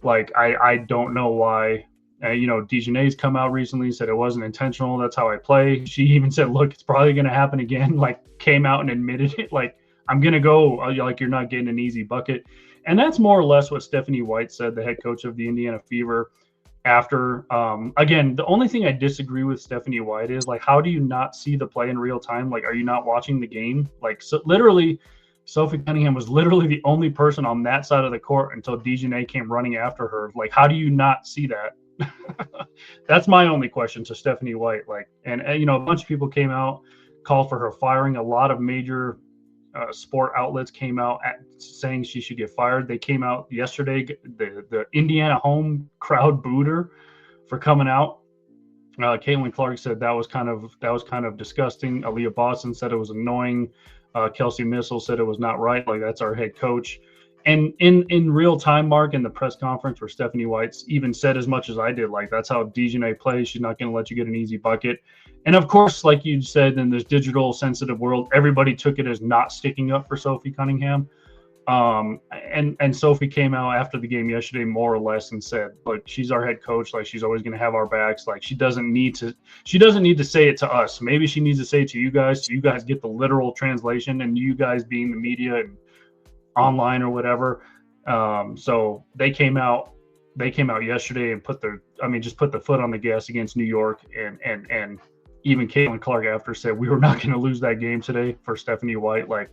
Like, I don't know why. Dejanay's come out recently and said it wasn't intentional. That's how I play. She even said, look, it's probably going to happen again. Like, came out and admitted it. Like, I'm going to go. Like, you're not getting an easy bucket. And that's more or less what Stephanie White said, the head coach of the Indiana Fever. After, again, the only thing I disagree with Stephanie White is, like, how do you not see the play in real time? Like, are you not watching the game? Like, so literally, Sophie Cunningham was literally the only person on that side of the court until Dejanay came running after her. Like, how do you not see that? That's my only question to Stephanie White. Like, and a bunch of people came out, called for her firing. A lot of major sport outlets came out saying she should get fired. They came out yesterday. The Indiana home crowd booed her for coming out. Caitlin Clark said that was kind of disgusting. Aaliyah Boston said it was annoying. Kelsey Missile said it was not right. Like, that's our head coach. And in real time, Mark, in the press conference where Stephanie White's even said as much as I did, like, that's how Dejanay plays. She's not going to let you get an easy bucket. And of course, like you said, in this digital sensitive world, everybody took it as not sticking up for Sophie Cunningham. And Sophie came out after the game yesterday, more or less, and said, look, she's our head coach. Like, she's always going to have our backs. Like, she doesn't need to say it to us. Maybe she needs to say it to you guys, so you guys get the literal translation, and you guys being the media and online or whatever. So they came out yesterday and put the foot on the gas against New York, and even Caitlin Clark after said we were not going to lose that game today for Stephanie White. Like,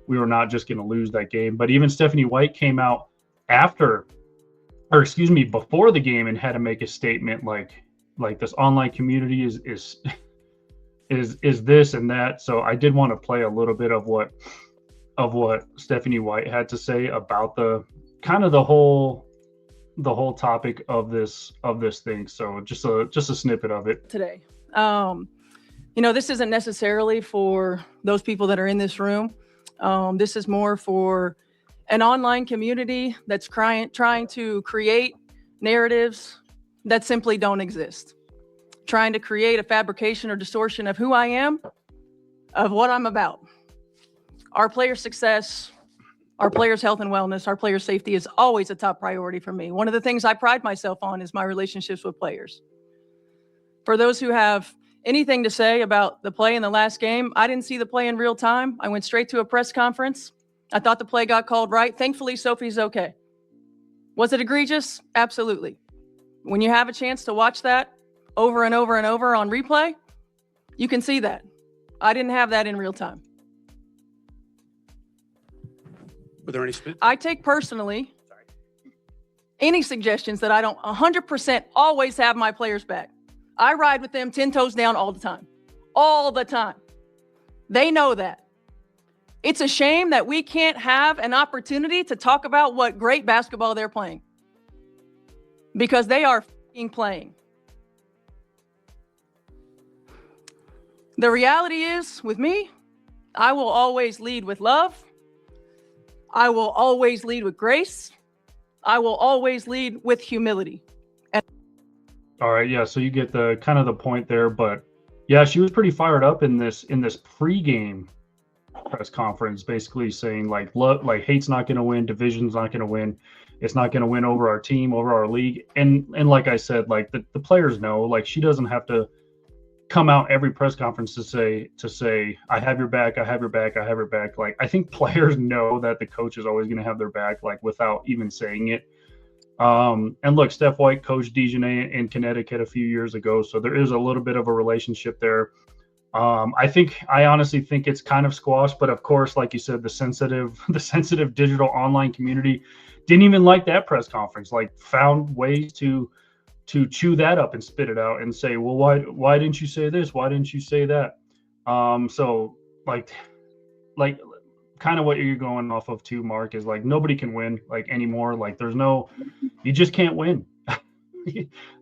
we were not just going to lose that game. But even Stephanie White came out before the game and had to make a statement like this online community is this and that. So I did want to play a little bit of what Stephanie White had to say about the whole topic of this thing. So just a snippet of it today. This isn't necessarily for those people that are in this room. This is more for an online community that's trying to create narratives that simply don't exist, trying to create a fabrication or distortion of who I am, of what I'm about. Our players' success, our players' health and wellness, our players' safety is always a top priority for me. One of the things I pride myself on is my relationships with players. For those who have anything to say about the play in the last game, I didn't see the play in real time. I went straight to a press conference. I thought the play got called right. Thankfully, Sophie's okay. Was it egregious? Absolutely. When you have a chance to watch that over and over and over on replay, you can see that. I didn't have that in real time. Were there any? I take personally any suggestions that I don't 100% always have my players back. I ride with them 10 toes down all the time. All the time. They know that. It's a shame that we can't have an opportunity to talk about what great basketball they're playing. Because they are f***ing playing. The reality is, with me, I will always lead with love. I will always lead with grace. I will always lead with humility. All right, yeah. So you get the kind of the point there, but yeah, she was pretty fired up in this pregame press conference, basically saying like, look, like hate's not going to win, division's not going to win, it's not going to win over our team, over our league, and like I said, like the players know, like she doesn't have to come out every press conference to say I have your back, I have your back, I have your back. Like I think players know that the coach is always going to have their back, like without even saying it. And look, Steph White coached Dijonay in Connecticut a few years ago, so there is a little bit of a relationship there. I honestly think it's kind of squashed, but of course, like you said, the sensitive digital online community didn't even like that press conference. Like, found ways to chew that up and spit it out and say, well, why didn't you say this? Why didn't you say that? So like kind of what you're going off of too, Mark, is like nobody can win like anymore. Like you just can't win.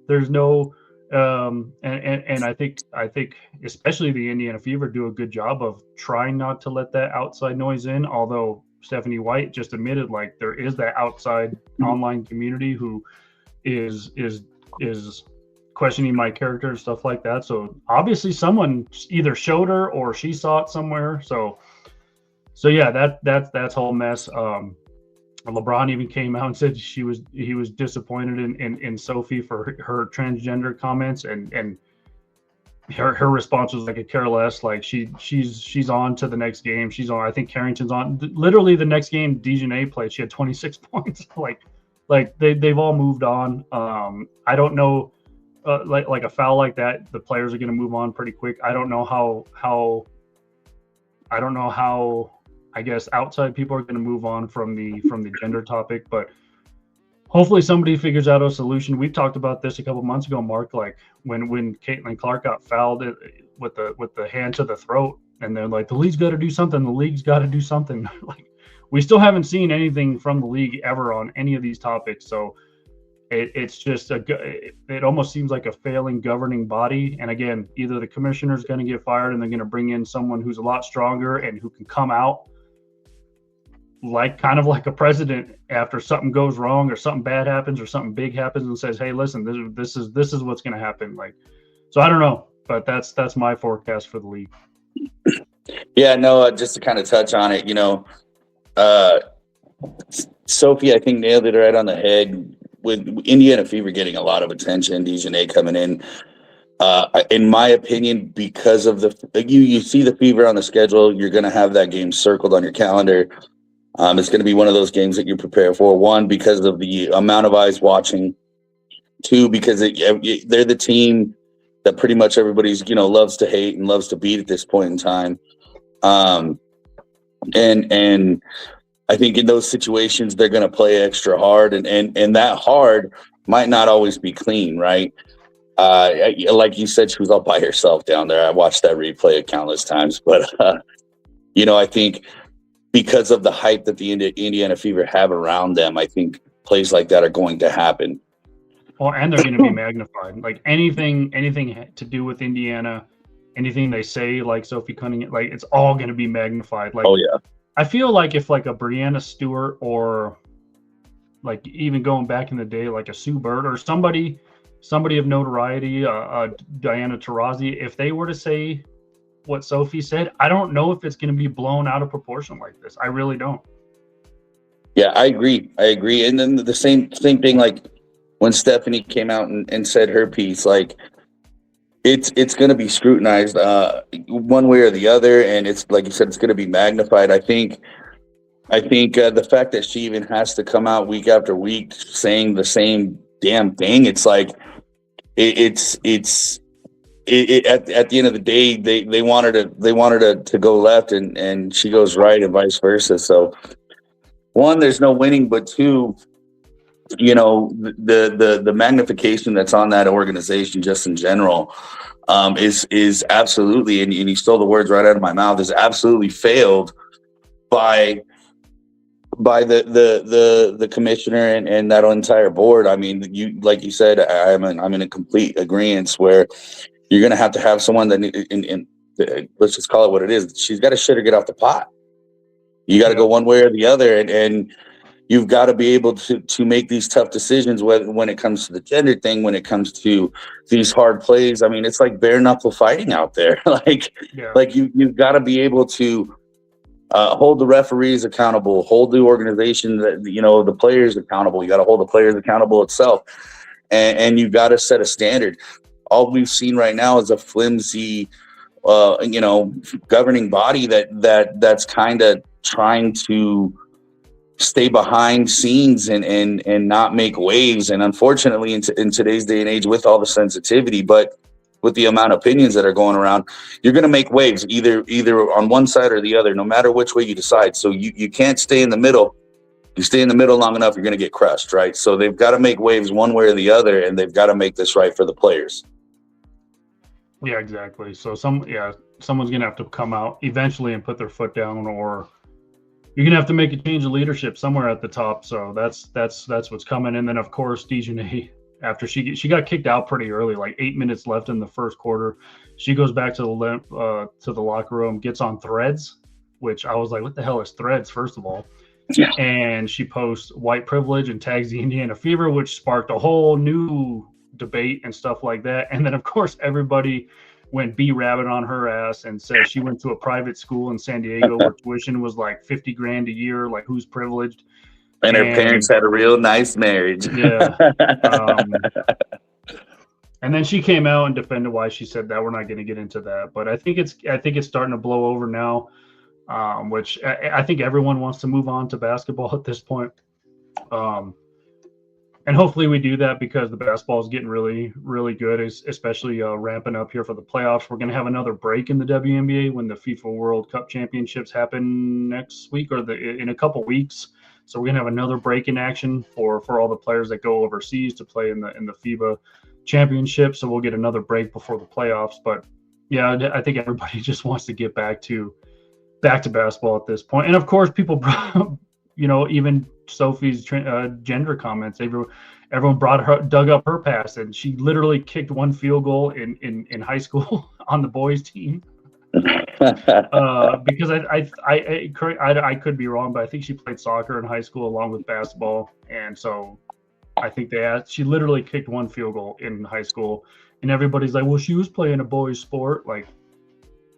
There's no and I think especially the Indiana Fever do a good job of trying not to let that outside noise in, although Stephanie White just admitted like there is that outside online community who is questioning my character and stuff like that. So obviously someone either showed her or she saw it somewhere. So yeah, that's whole mess. LeBron even came out and said he was disappointed in Sophie for her transgender comments, and her response was like a care less. Like she's on to the next game. She's on. I think Carrington's on. Literally the next game Dijonay played, she had 26 points. like they've all moved on. I don't know. Like a foul like that, the players are going to move on pretty quick. I don't know how. I guess outside people are going to move on from the gender topic, but hopefully somebody figures out a solution. We've talked about this a couple months ago, Mark. Like when Caitlin Clark got fouled with the hand to the throat, and they're like, the league's got to do something. The league's got to do something. Like we still haven't seen anything from the league ever on any of these topics. So it's just it almost seems like a failing governing body. And again, either the commissioner's going to get fired and they're going to bring in someone who's a lot stronger and who can come out kind of like a president after something goes wrong or something bad happens or something big happens and says, hey, listen, this is what's going to happen. Like, so I don't know, but that's my forecast for the league. Yeah, no, just to kind of touch on it, Sophie, I think nailed it right on the head. With Indiana Fever getting a lot of attention, Dijonay coming in my opinion, because of you see the Fever on the schedule, you're going to have that game circled on your calendar. It's going to be one of those games that you prepare for. One, because of the amount of eyes watching. Two, because they're the team that pretty much everybody's loves to hate and loves to beat at this point in time. And I think in those situations they're going to play extra hard, and that hard might not always be clean, right? Like you said, she was all by herself down there. I watched that replay countless times, but I think because of the hype that the Indiana Fever have around them, I think plays like that are going to happen. Well, and they're going to be magnified. Like anything to do with Indiana, anything they say, like Sophie Cunningham, like it's all going to be magnified. Like, oh yeah. I feel like if like a Brianna Stewart or like even going back in the day, like a Sue Bird or somebody of notoriety, Diana Taurasi, if they were to say what Sophie said, I don't know if it's going to be blown out of proportion like this. I really don't. Yeah, I agree. And then the same thing, like when Stephanie came out and said her piece, like it's going to be scrutinized one way or the other. And it's like you said, it's going to be magnified. I think the fact that she even has to come out week after week saying the same damn thing, it's like, at the end of the day, they want her to go left and she goes right and vice versa. So one, there's no winning, but two, the magnification that's on that organization just in general is absolutely, and you stole the words right out of my mouth, is absolutely failed by the commissioner and that entire board. I mean, like you said, I'm in a complete agreement where you're going to have someone that, let's just call it what it is. She's got to shit or get off the pot. You got to go one way or the other, and you've got to be able to make these tough decisions when it comes to the gender thing, when it comes to these hard plays. I mean, it's like bare knuckle fighting out there. Like you've got to be able to hold the referees accountable, hold the organization, the players accountable. You got to hold the players accountable itself, and you've got to set a standard. All we've seen right now is a flimsy, governing body that's kind of trying to stay behind scenes and not make waves. And unfortunately, in today's day and age, with all the sensitivity, but with the amount of opinions that are going around, you're going to make waves either on one side or the other, no matter which way you decide. So you can't stay in the middle. You stay in the middle long enough, you're going to get crushed, right? So they've got to make waves one way or the other, and they've got to make this right for the players. Yeah, exactly. So someone's going to have to come out eventually and put their foot down, or you're going to have to make a change of leadership somewhere at the top. So that's what's coming. And then of course, Dejanay, after she got kicked out pretty early, like 8 minutes left in the first quarter, she goes back to the locker room, gets on Threads, which I was like, what the hell is Threads, first of all? Yeah. And she posts white privilege and tags the Indiana Fever, which sparked a whole new debate and stuff like that. And then of course everybody went B-rabbit on her ass and said she went to a private school in San Diego where tuition was like $50,000 a year. Like, who's privileged? And her parents had a real nice marriage. Yeah. And then she came out and defended why she said that. We're not going to get into that, but I think it's starting to blow over now. Which I think everyone wants to move on to basketball at this point. And hopefully we do that because the basketball is getting really, really good, especially ramping up here for the playoffs. We're going to have another break in the WNBA when the FIFA World Cup Championships happen next week or in a couple weeks. So we're going to have another break in action for all the players that go overseas to play in the FIBA Championship. So we'll get another break before the playoffs. But yeah, I think everybody just wants to get back to basketball at this point. And of course, people, even Sophie's gender comments, everyone dug up her pass, and she literally kicked one field goal in high school on the boys team. Because I could be wrong, but I think she played soccer in high school along with basketball, and so I think she literally kicked one field goal in high school, and everybody's like, well, she was playing a boys sport. Like,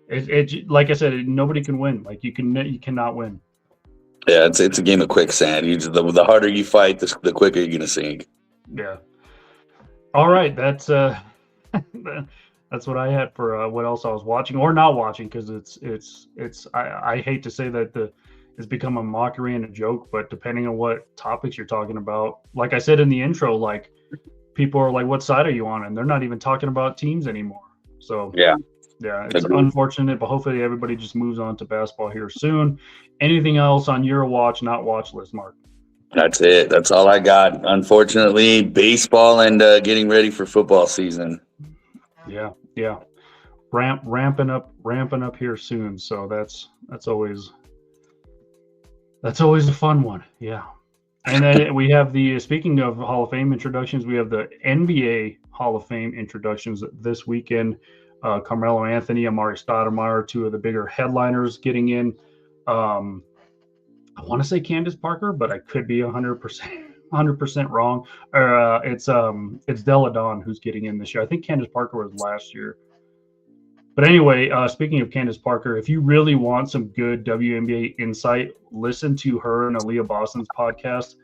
it like I said, nobody can win. Like, you cannot win. Yeah, it's a game of quicksand. The harder you fight, the quicker you're gonna sink. Yeah. All right, that's what I had for what else I was watching or not watching, because I hate to say that it's become a mockery and a joke, but depending on what topics you're talking about, like I said in the intro, like, people are like, what side are you on? And they're not even talking about teams anymore. So yeah, it's unfortunate, but hopefully everybody just moves on to basketball here soon. Anything else on your not watch list, Mark? That's it. That's all I got. Unfortunately, baseball and getting ready for football season. Yeah. Ramping up here soon. So that's always a fun one. Yeah. And then we have speaking of Hall of Fame introductions, we have the NBA Hall of Fame introductions this weekend. Carmelo Anthony, Amari Stoudemire, two of the bigger headliners getting in. I want to say Candace Parker, but I could be 100% wrong. It's Della Dawn who's getting in this year. I think Candace Parker was last year. But anyway, speaking of Candace Parker, if you really want some good WNBA insight, listen to her and Aaliyah Boston's podcast.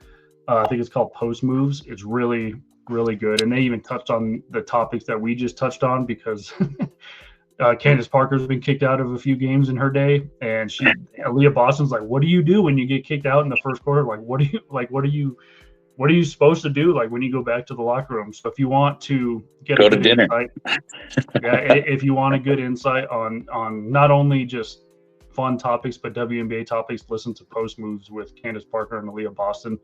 I think it's called Post Moves. It's really, really good. And they even touched on the topics that we just touched on, because Candace Parker's been kicked out of a few games in her day. And Aaliyah Boston's like, what do you do when you get kicked out in the first quarter? Like, what are you supposed to do, like, when you go back to the locker room? So if you want to go to dinner, if you want a good insight on not only just fun topics but WNBA topics, listen to Post Moves with Candace Parker and Aaliyah Boston.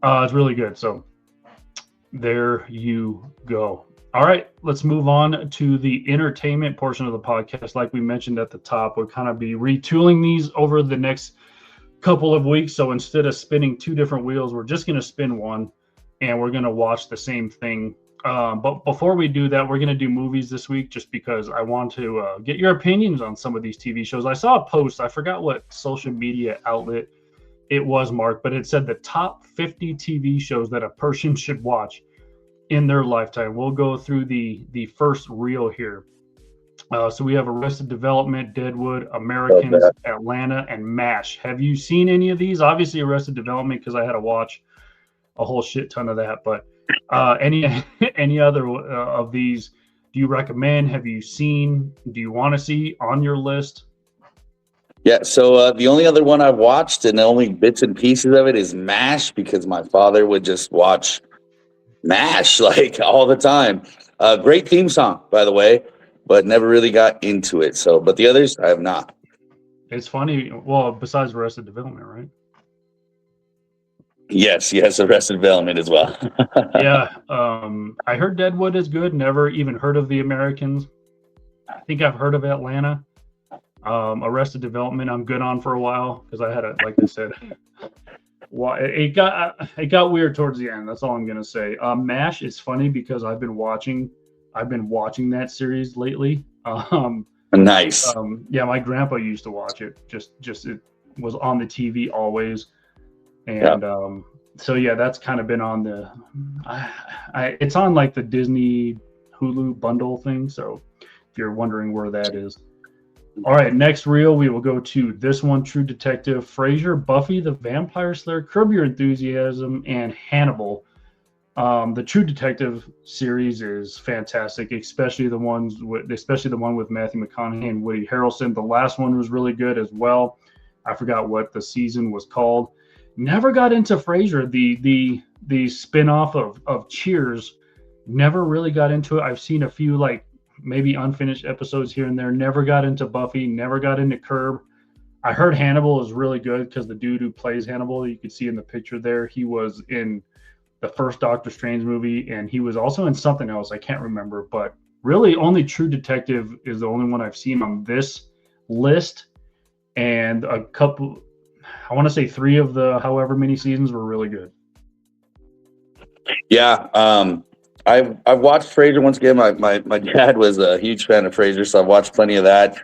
It's really good. So there you go. All right, let's move on to the entertainment portion of the podcast. Like we mentioned at the top, we'll kind of be retooling these over the next couple of weeks. So instead of spinning two different wheels, we're just going to spin one, and we're going to watch the same thing. But before we do that, we're going to do movies this week, just because I want to get your opinions on some of these TV shows. I saw a post, I forgot what social media outlet it was, Mark, but it said the top 50 TV shows that a person should watch in their lifetime. We'll go through the first reel here. So we have Arrested Development, Deadwood, Americans, Atlanta, and MASH. Have you seen any of these? Obviously Arrested Development, because I had to watch a whole shit ton of that. But any other of these do you recommend? Have you seen? Do you want to see on your list? Yeah, so the only other one I've watched and the only bits and pieces of it is MASH, because my father would just watch MASH like all the time. Great theme song, by the way, but never really got into it. So, but the others I have not. It's funny. Well, besides Arrested Development, right? Yes, Arrested Development as well. Yeah. I heard Deadwood is good. Never even heard of The Americans. I think I've heard of Atlanta. Arrested Development, I'm good on for a while because I had a, like I said, well, it got weird towards the end. That's all I'm gonna say. MASH is funny because I've been watching that series lately. Nice. Yeah, my grandpa used to watch it. Just it was on the TV always, and Yep. So yeah, that's kind of been on the. It's on like the Disney Hulu bundle thing. So if you're wondering where that is. All right, next reel we will go to this one: True Detective, Frasier, Buffy the Vampire Slayer, Curb Your Enthusiasm, and Hannibal. The True Detective series is fantastic, especially the one with Matthew McConaughey and Woody Harrelson. The last one was really good as well. I forgot what the season was called. Never got into Frasier, the spin-off of Cheers. Never really got into it. I've seen a few like maybe unfinished episodes here and there. Never got into Buffy. Never got into Curb. I heard Hannibal is really good because the dude who plays Hannibal, you can see in the picture there, he was in the first Doctor Strange movie, and he was also in something else. I can't remember, but really only True Detective is the only one I've seen on this list. And a couple, I want to say 3 of the however many seasons were really good. Yeah, I've watched Frasier once again. My dad was a huge fan of Frasier, so I've watched plenty of that.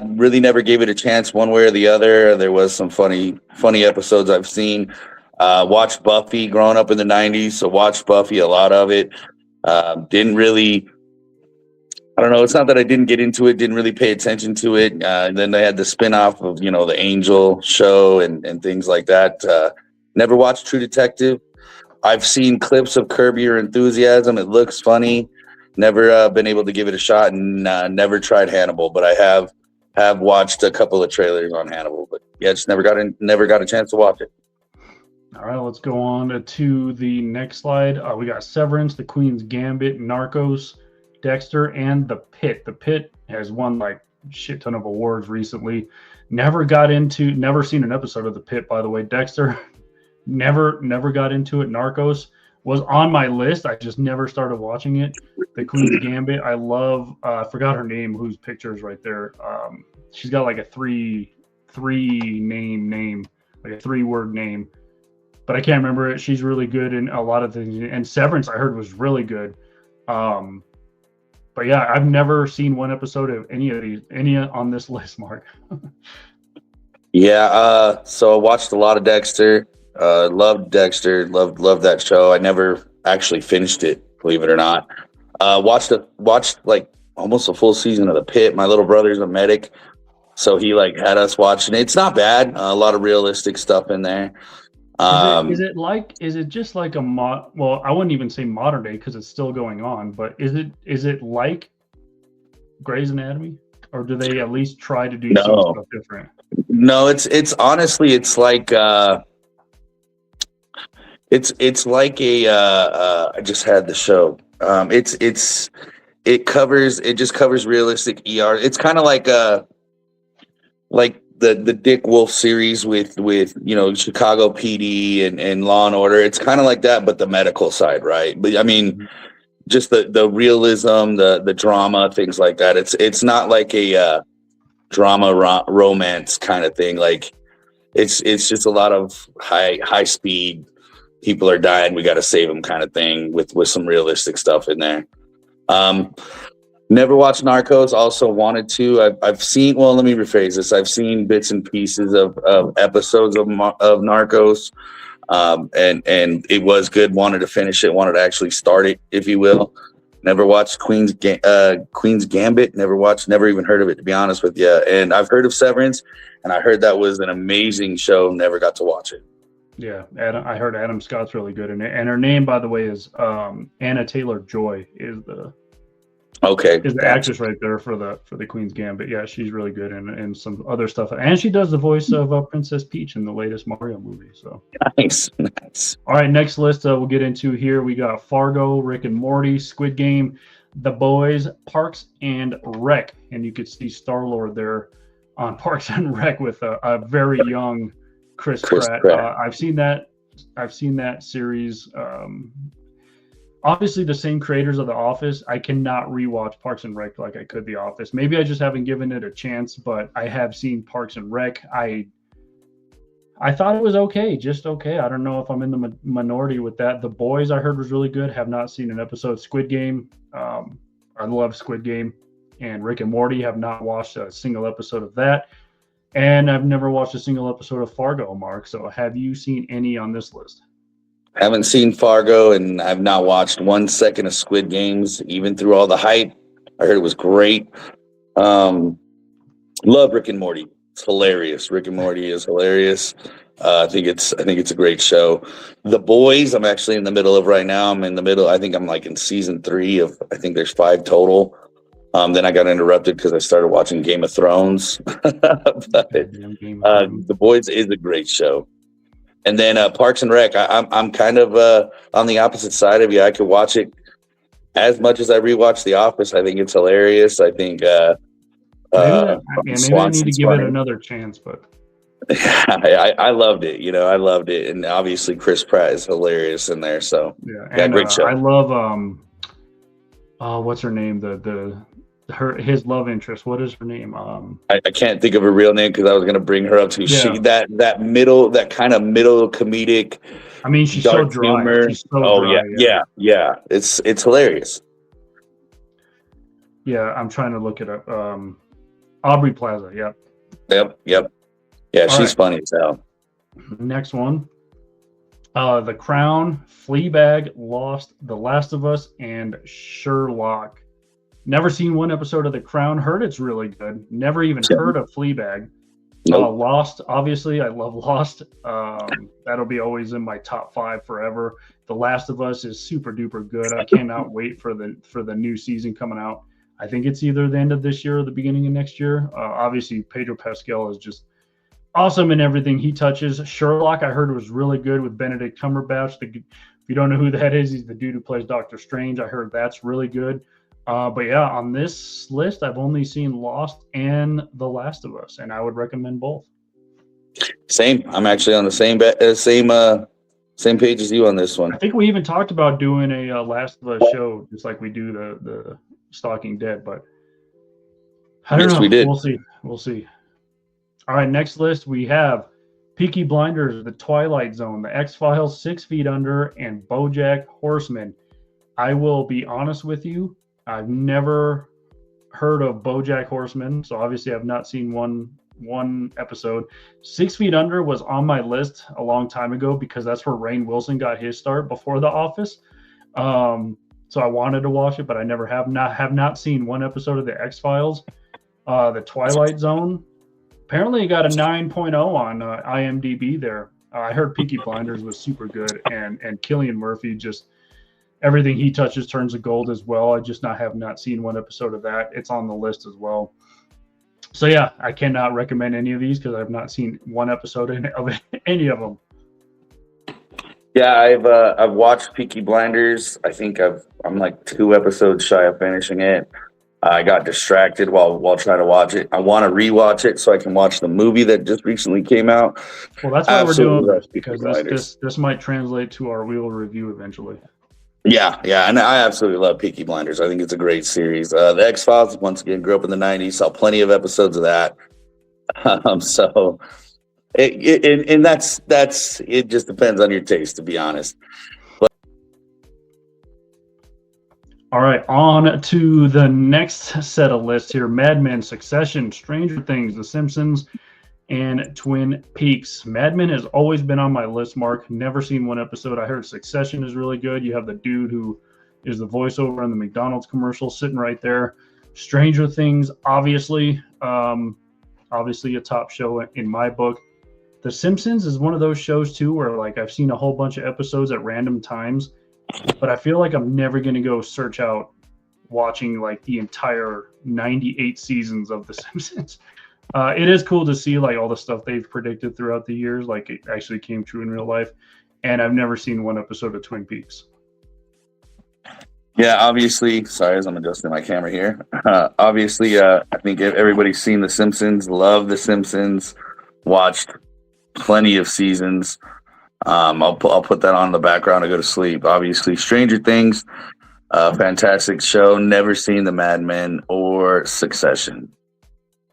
Really never gave it a chance one way or the other. There was some funny episodes I've seen. Watched Buffy growing up in the 90s, so watched Buffy, a lot of it. Didn't really, I don't know, it's not that I didn't get into it, didn't really pay attention to it. And then they had the spinoff of, the Angel show and things like that. Never watched True Detective. I've seen clips of Curb Your Enthusiasm. It looks funny. Never been able to give it a shot, and never tried Hannibal, but I have watched a couple of trailers on Hannibal. But yeah, just never got a chance to watch it. All right, let's go on to the next slide. We got Severance, The Queen's Gambit, Narcos, Dexter, and The Pitt. The Pitt has won like a shit ton of awards recently. Never seen an episode of The Pitt, by the way. Dexter, never got into it. Narcos was on my list. I just never started watching it. The Queen's Gambit, I love. I forgot her name. Whose picture is right there? She's got like a three name, like a 3-word name. But I can't remember it. She's really good in a lot of things. And Severance, I heard, was really good. But yeah, I've never seen one episode of any on this list, Mark. Yeah, so I watched a lot of Dexter. Loved Dexter. Loved that show. I never actually finished it, believe it or not. Watched like almost a full season of The Pit. My little brother's a medic, so he like had us watching it. It's not bad. A lot of realistic stuff in there. Is it just like well, I wouldn't even say modern day because it's still going on, but is it like Grey's Anatomy, or do they at least try to do some stuff different? No, it's honestly, it's like it's like a I just had the show. It just covers realistic ER. It's kind of like the Dick Wolf series with Chicago PD and Law and Order. It's kind of like that, but the medical side, right? But I mean, just the realism, the drama, things like that. It's not like a drama romance kind of thing. Like it's just a lot of high speed. People are dying. We got to save them, kind of thing, with some realistic stuff in there. Never watched Narcos. Also wanted to. I've seen. Well, let me rephrase this. I've seen bits and pieces of episodes of Narcos, and it was good. Wanted to finish it. Wanted to actually start it, if you will. Never watched Queen's Gambit. Never even heard of it, to be honest with you. And I've heard of Severance, and I heard that was an amazing show. Never got to watch it. Yeah, I heard Adam Scott's really good in it, and her name, by the way, is Anna Taylor-Joy is the Okay, is the gotcha. actress right there for the Queen's Gambit. Yeah, she's really good and some other stuff. And she does the voice of Princess Peach in the latest Mario movie. So Nice, nice. all right, next list we'll get into here. We got Fargo, Rick and Morty, Squid Game, The Boys, Parks and Rec. And you could see Star-Lord there on Parks and Rec with a very young Chris Pratt. I've seen that series. Obviously, the same creators of The Office. I cannot rewatch Parks and Rec like I could The Office. Maybe I just haven't given it a chance, but I have seen Parks and Rec. I thought it was okay, just okay. I don't know if I'm in the minority with that. The Boys I heard was really good. Have not seen an episode. Squid Game, I love Squid Game, and Rick and Morty. Have not watched a single episode of that, and I've never watched a single episode of Fargo. Mark, so have you seen any on this list? Haven't seen Fargo, and I've not watched 1 second of Squid Games, even through all the hype. I heard it was great. Love Rick and Morty. It's hilarious. Rick and Morty is hilarious. I think it's a great show. The Boys, I'm actually in the middle of right now. I think I'm like in season 3 of, I think there's 5 total. Then I got interrupted because I started watching Game of Thrones. But The Boys is a great show. And then Parks and Rec, I'm kind of on the opposite side of you. I could watch it as much as I rewatch The Office. I think it's hilarious. I think maybe I need to give it another chance, but I loved it. I loved it, and obviously Chris Pratt is hilarious in there. So and great show. I love what's her name? His love interest. What is her name? I can't think of her real name because I was going to bring her up to she that kind of middle comedic. I mean, she's so dry. Humor. She's so dry, yeah. It's hilarious. Yeah, I'm trying to look it up. Aubrey Plaza. Yep. Yeah, she's funny as hell. Next one. The Crown, Fleabag, Lost, The Last of Us, and Sherlock. Never seen one episode of The Crown. Heard it's really good. Never even heard of Fleabag. Nope. Lost, obviously. I love Lost. That'll be always in my top 5 forever. The Last of Us is super duper good. I cannot wait for the new season coming out. I think it's either the end of this year or the beginning of next year. Obviously, Pedro Pascal is just awesome in everything he touches. Sherlock, I heard, was really good with Benedict Cumberbatch. If you don't know who that is, he's the dude who plays Doctor Strange. I heard that's really good. But yeah, on this list, I've only seen Lost and The Last of Us, and I would recommend both. Same. I'm actually on the same page as you on this one. I think we even talked about doing a Last of Us show, just like we do the Stalking Dead, but I don't know. We did. We'll see. All right, next list we have Peaky Blinders, The Twilight Zone, The X-Files, 6 Feet Under, and BoJack Horseman. I will be honest with you. I've never heard of BoJack Horseman, so obviously I've not seen one episode. 6 Feet Under was on my list a long time ago because that's where Rainn Wilson got his start before The Office. So I wanted to watch it, but I never have not seen one episode of The X-Files. The Twilight Zone, apparently it got a 9.0 on IMDb there. I heard Peaky Blinders was super good, and Cillian Murphy, just everything he touches turns to gold as well. I just have not seen one episode of that. It's on the list as well. So yeah, I cannot recommend any of these because I've not seen one episode of any of them. Yeah, I've watched Peaky Blinders. I think I'm like 2 episodes shy of finishing it. I got distracted while trying to watch it. I want to rewatch it so I can watch the movie that just recently came out. Well, that's why we're doing this, because this might translate to our wheel review eventually. Yeah, and I absolutely love Peaky Blinders. I think it's a great series. The X-Files, once again, grew up in the 90s, saw plenty of episodes of that. So that's it. Just depends on your taste, to be honest. All right, on to the next set of lists here. Mad Men, Succession, Stranger Things, The Simpsons, and Twin Peaks. Mad Men has always been on my list, Mark. Never seen one episode. I heard Succession is really good. You have the dude who is the voiceover in the McDonald's commercial sitting right there. Stranger Things, obviously a top show in my book. The Simpsons is one of those shows too where like I've seen a whole bunch of episodes at random times, but I feel like I'm never going to go search out watching like the entire 98 seasons of The Simpsons. It is cool to see like all the stuff they've predicted throughout the years, like it actually came true in real life. And I've never seen one episode of Twin Peaks. Yeah, obviously. Sorry, as I'm adjusting my camera here. Obviously, I think everybody's seen The Simpsons, love The Simpsons, watched plenty of seasons. I'll put that on in the background to go to sleep. Obviously, Stranger Things, fantastic show. Never seen The Mad Men or Succession.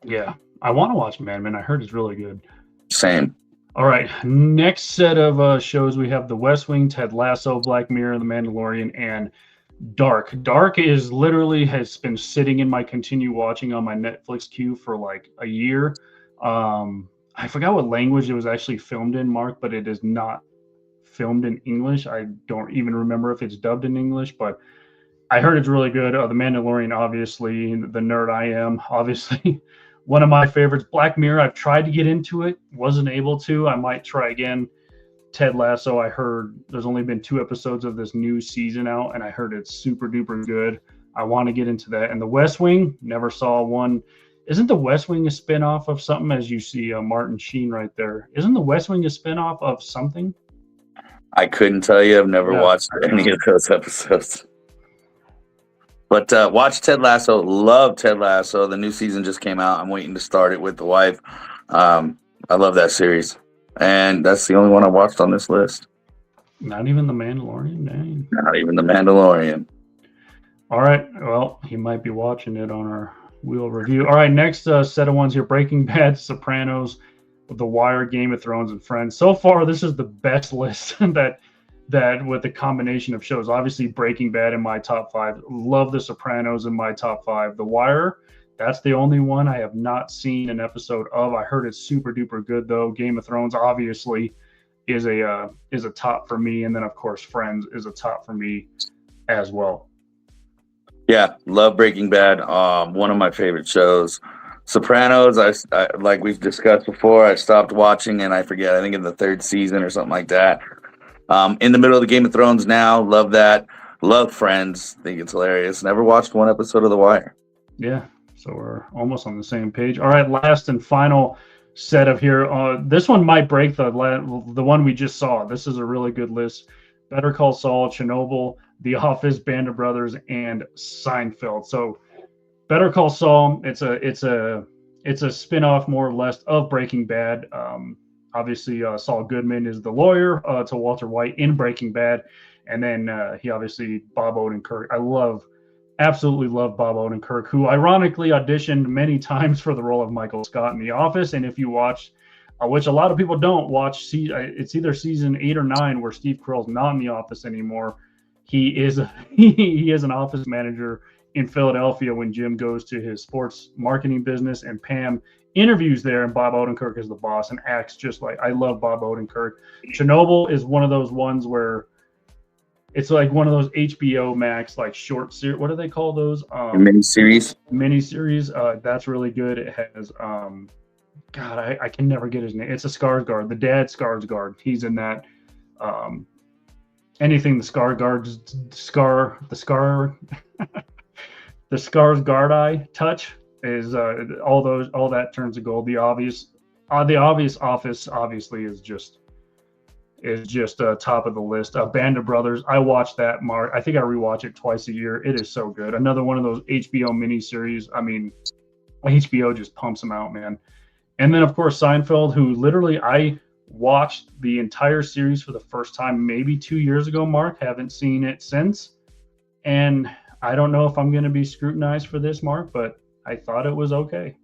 Yeah, I want to watch Mad Men. I heard it's really good. Same. All right, next set of shows we have The West Wing, Ted Lasso, Black Mirror, The Mandalorian, and Dark. Dark is literally has been sitting in my continue watching on my Netflix queue for like a year. I forgot what language it was actually filmed in, Mark, but it is not filmed in English. I don't even remember if it's dubbed in English, but I heard it's really good. The Mandalorian, obviously, the nerd I am, obviously. One of my favorites, Black Mirror. I've tried to get into it, wasn't able to. I might try again. Ted Lasso, I heard there's only been 2 episodes of this new season out, and I heard it's super duper good. I want to get into that. And The West Wing, never saw one. Isn't The West Wing a spinoff of something? As you see Martin Sheen right there. Isn't The West Wing a spinoff of something? I couldn't tell you. I've never watched any of those episodes. But watch Ted Lasso. Love Ted Lasso. The new season just came out. I'm waiting to start it with the wife. I love that series. And that's the only one I watched on this list. Not even The Mandalorian? Dang. Not even The Mandalorian. All right. Well, he might be watching it on our wheel review. All right. Next set of ones here. Breaking Bad, Sopranos, The Wire, Game of Thrones, and Friends. So far, this is the best list that with the combination of shows. Obviously, Breaking Bad in my top 5. Love The Sopranos in my top 5. The Wire, that's the only one I have not seen an episode of. I heard it's super duper good though. Game of Thrones obviously is a top for me, and then of course Friends is a top for me as well. Yeah, love Breaking Bad. One of my favorite shows. Sopranos, I like we've discussed before, I stopped watching and I forget, I think in the 3rd season or something like that. In the middle of the Game of Thrones now, love that. Love Friends, think it's hilarious. Never watched one episode of The Wire. Yeah, so we're almost on the same page. All right, last and final set of here. This one might break the one we just saw. This is a really good list. Better Call Saul, Chernobyl, The Office, Band of Brothers, and Seinfeld. So Better Call Saul, it's a spin-off more or less of Breaking Bad. Obviously, Saul Goodman is the lawyer to Walter White in Breaking Bad. And then he obviously, Bob Odenkirk. Absolutely love Bob Odenkirk, who ironically auditioned many times for the role of Michael Scott in The Office. And if you watch, which a lot of people don't watch, it's either season 8 or 9 where Steve Carell's not in The Office anymore. He is an office manager in Philadelphia when Jim goes to his sports marketing business, and Pam interviews there, and Bob Odenkirk is the boss and acts just like, I love Bob Odenkirk. Chernobyl is one of those ones where it's like one of those HBO Max like short series. What do they call those? Miniseries. Miniseries. That's really good. It has God, I can never get his name. It's a Skarsgård, the dad Skarsgård. He's in that. Anything the the Skarsgård touch is all that turns to gold. The obvious Office obviously is just top of the list. Band of Brothers, I watch that, Mark. I think I rewatch it twice a year. It is so good. Another one of those HBO miniseries. I mean, HBO just pumps them out, man. And then of course Seinfeld, who literally I watched the entire series for the first time maybe 2 years ago, Mark. Haven't seen it since. And I don't know if I'm going to be scrutinized for this, Mark, but I thought it was okay.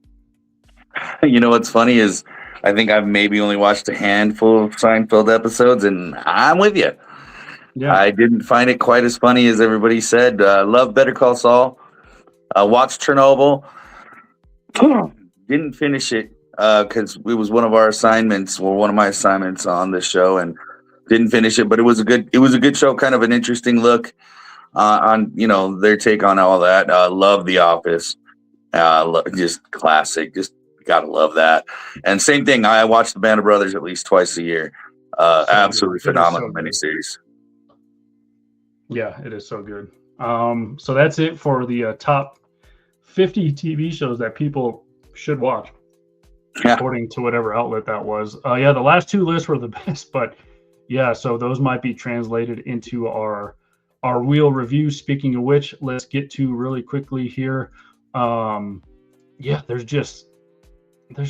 You know what's funny is I think I've maybe only watched a handful of Seinfeld episodes, and I'm with you. Yeah. I didn't find it quite as funny as everybody said. Love Better Call Saul. Watched Chernobyl. Didn't finish it because it was one of our assignments, or one of my assignments on this show, and didn't finish it. But it was a good show, kind of an interesting look on their take on all that. Love The Office. Just classic. Just gotta love that. And same thing, I watch the Band of Brothers at least twice a year. Absolutely phenomenal miniseries. Yeah, it is so good. So that's it for the top 50 TV shows that people should watch, according to whatever outlet that was. Yeah, the last two lists were the best, but yeah, so those might be translated into our wheel review. Speaking of which, let's get to really quickly here. Yeah, there's just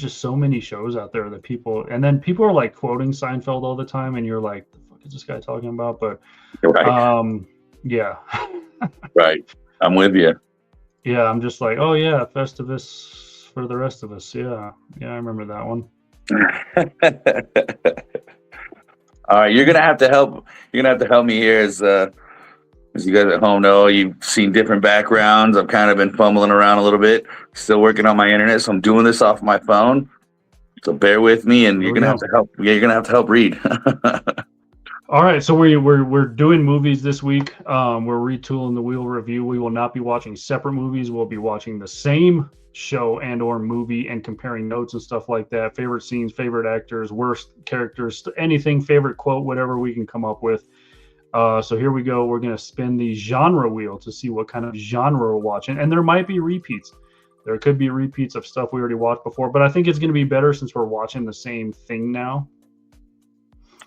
so many shows out there that people are like quoting Seinfeld all the time, and you're like, the fuck is this guy talking about? But Right. yeah. Right. I'm with you. Yeah, I'm just like, oh yeah, Festivus for the rest of us. Yeah, I remember that one. All right, you're gonna have to help. You're gonna have to help me here, as you guys at home know. You've seen different backgrounds. I've kind of been fumbling around a little bit, still working on my internet, so I'm doing this off my phone. So bear with me, and you're gonna have to help. Yeah, you're gonna have to help read. All right, so we're doing movies this week. We're retooling the wheel review. We will not be watching separate movies. We'll be watching the same show and or movie and comparing notes and stuff like that. Favorite scenes, favorite actors, worst characters, anything, favorite quote, whatever we can come up with. So here we go. We're going to spin the genre wheel to see what kind of genre we're watching. And there might be repeats. There could be repeats of stuff we already watched before, but I think it's going to be better since we're watching the same thing now.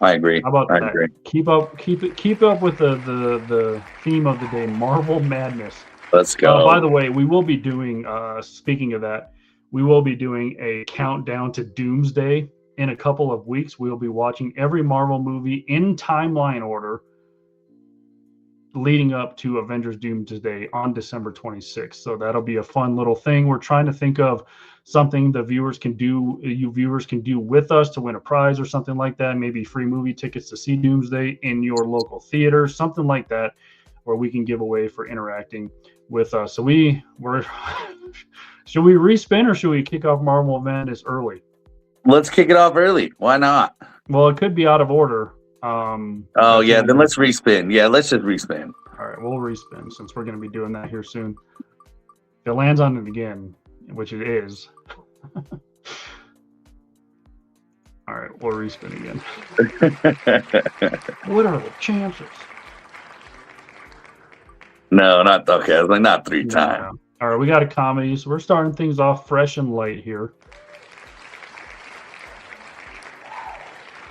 I agree. How about that? Agree. Keep up with the theme of the day, Marvel Madness. Let's go. By the way, we will be doing, speaking of that, we will be doing a countdown to Doomsday in a couple of weeks. We'll be watching every Marvel movie in timeline order leading up to Avengers Doomsday on December 26th. So that'll be a fun little thing. We're trying to think of something you viewers can do with us to win a prize or something like that. Maybe free movie tickets to see Doomsday in your local theater, something like that, where we can give away for interacting with us. So we're should we respin or should we kick off Marvel Madness early? Let's kick it off early. Why not? Well, it could be out of order. Then let's respin. Yeah, let's just respin. All right, we'll respin since we're going to be doing that here soon. If it lands on it again, which it is. All right, we'll respin again. What are the chances? No, not okay. I was like, not three times. All right, we got a comedy, so we're starting things off fresh and light here.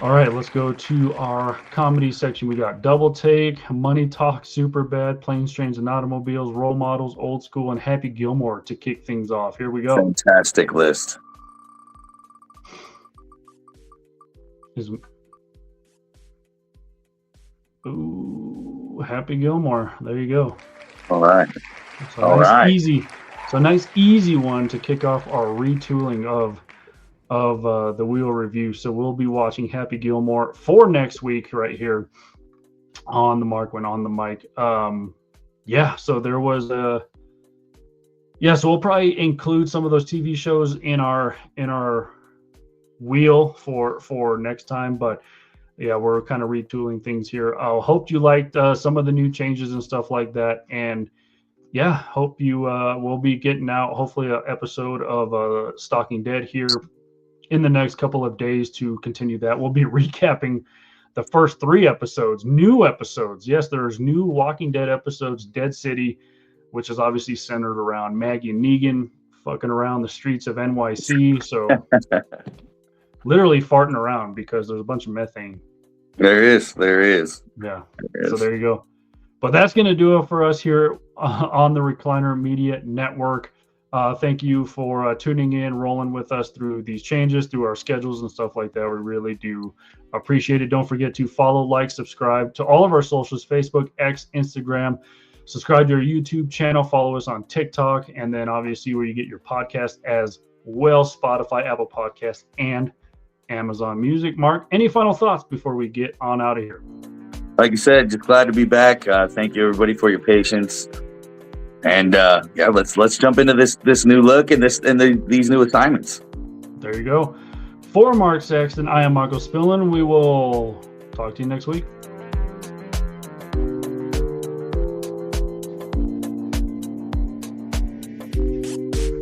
All right, let's go to our comedy section. We got Double Take, Money Talk, Superbad, Planes, Trains, and Automobiles, Role Models, Old School, and Happy Gilmore to kick things off. Here we go. Fantastic list. Ooh, Happy Gilmore. There you go. All right. So easy. So a nice easy one to kick off our retooling of the wheel review. So we'll be watching Happy Gilmore for next week right here on the mark when on the mic. So there was so we'll probably include some of those TV shows in our wheel for next time, but yeah, we're kind of retooling things here. I hope you liked some of the new changes and stuff like that, and yeah, hope you will be getting out hopefully an episode of Stalking Dead here in the next couple of days to continue that. We'll be recapping the first 3 episodes, new episodes. Yes, there's new Walking Dead episodes, Dead City, which is obviously centered around Maggie and Negan fucking around the streets of NYC. So literally farting around because there's a bunch of methane. There is. Yeah. So there you go. But that's going to do it for us here on the Recliner Media Network. Thank you for tuning in, rolling with us through these changes, through our schedules and stuff like that. We really do appreciate it. Don't forget to follow, like, subscribe to all of our socials, Facebook, X, Instagram. Subscribe to our YouTube channel. Follow us on TikTok. And then obviously where you get your podcast as well, Spotify, Apple Podcasts, and Amazon Music. Mark, any final thoughts before we get on out of here? Like you said, just glad to be back. Thank you, everybody, for your patience. And let's jump into this new look and these new assignments. There you go. For Mark Saxton, I am Michael Spillin. We will talk to you next week.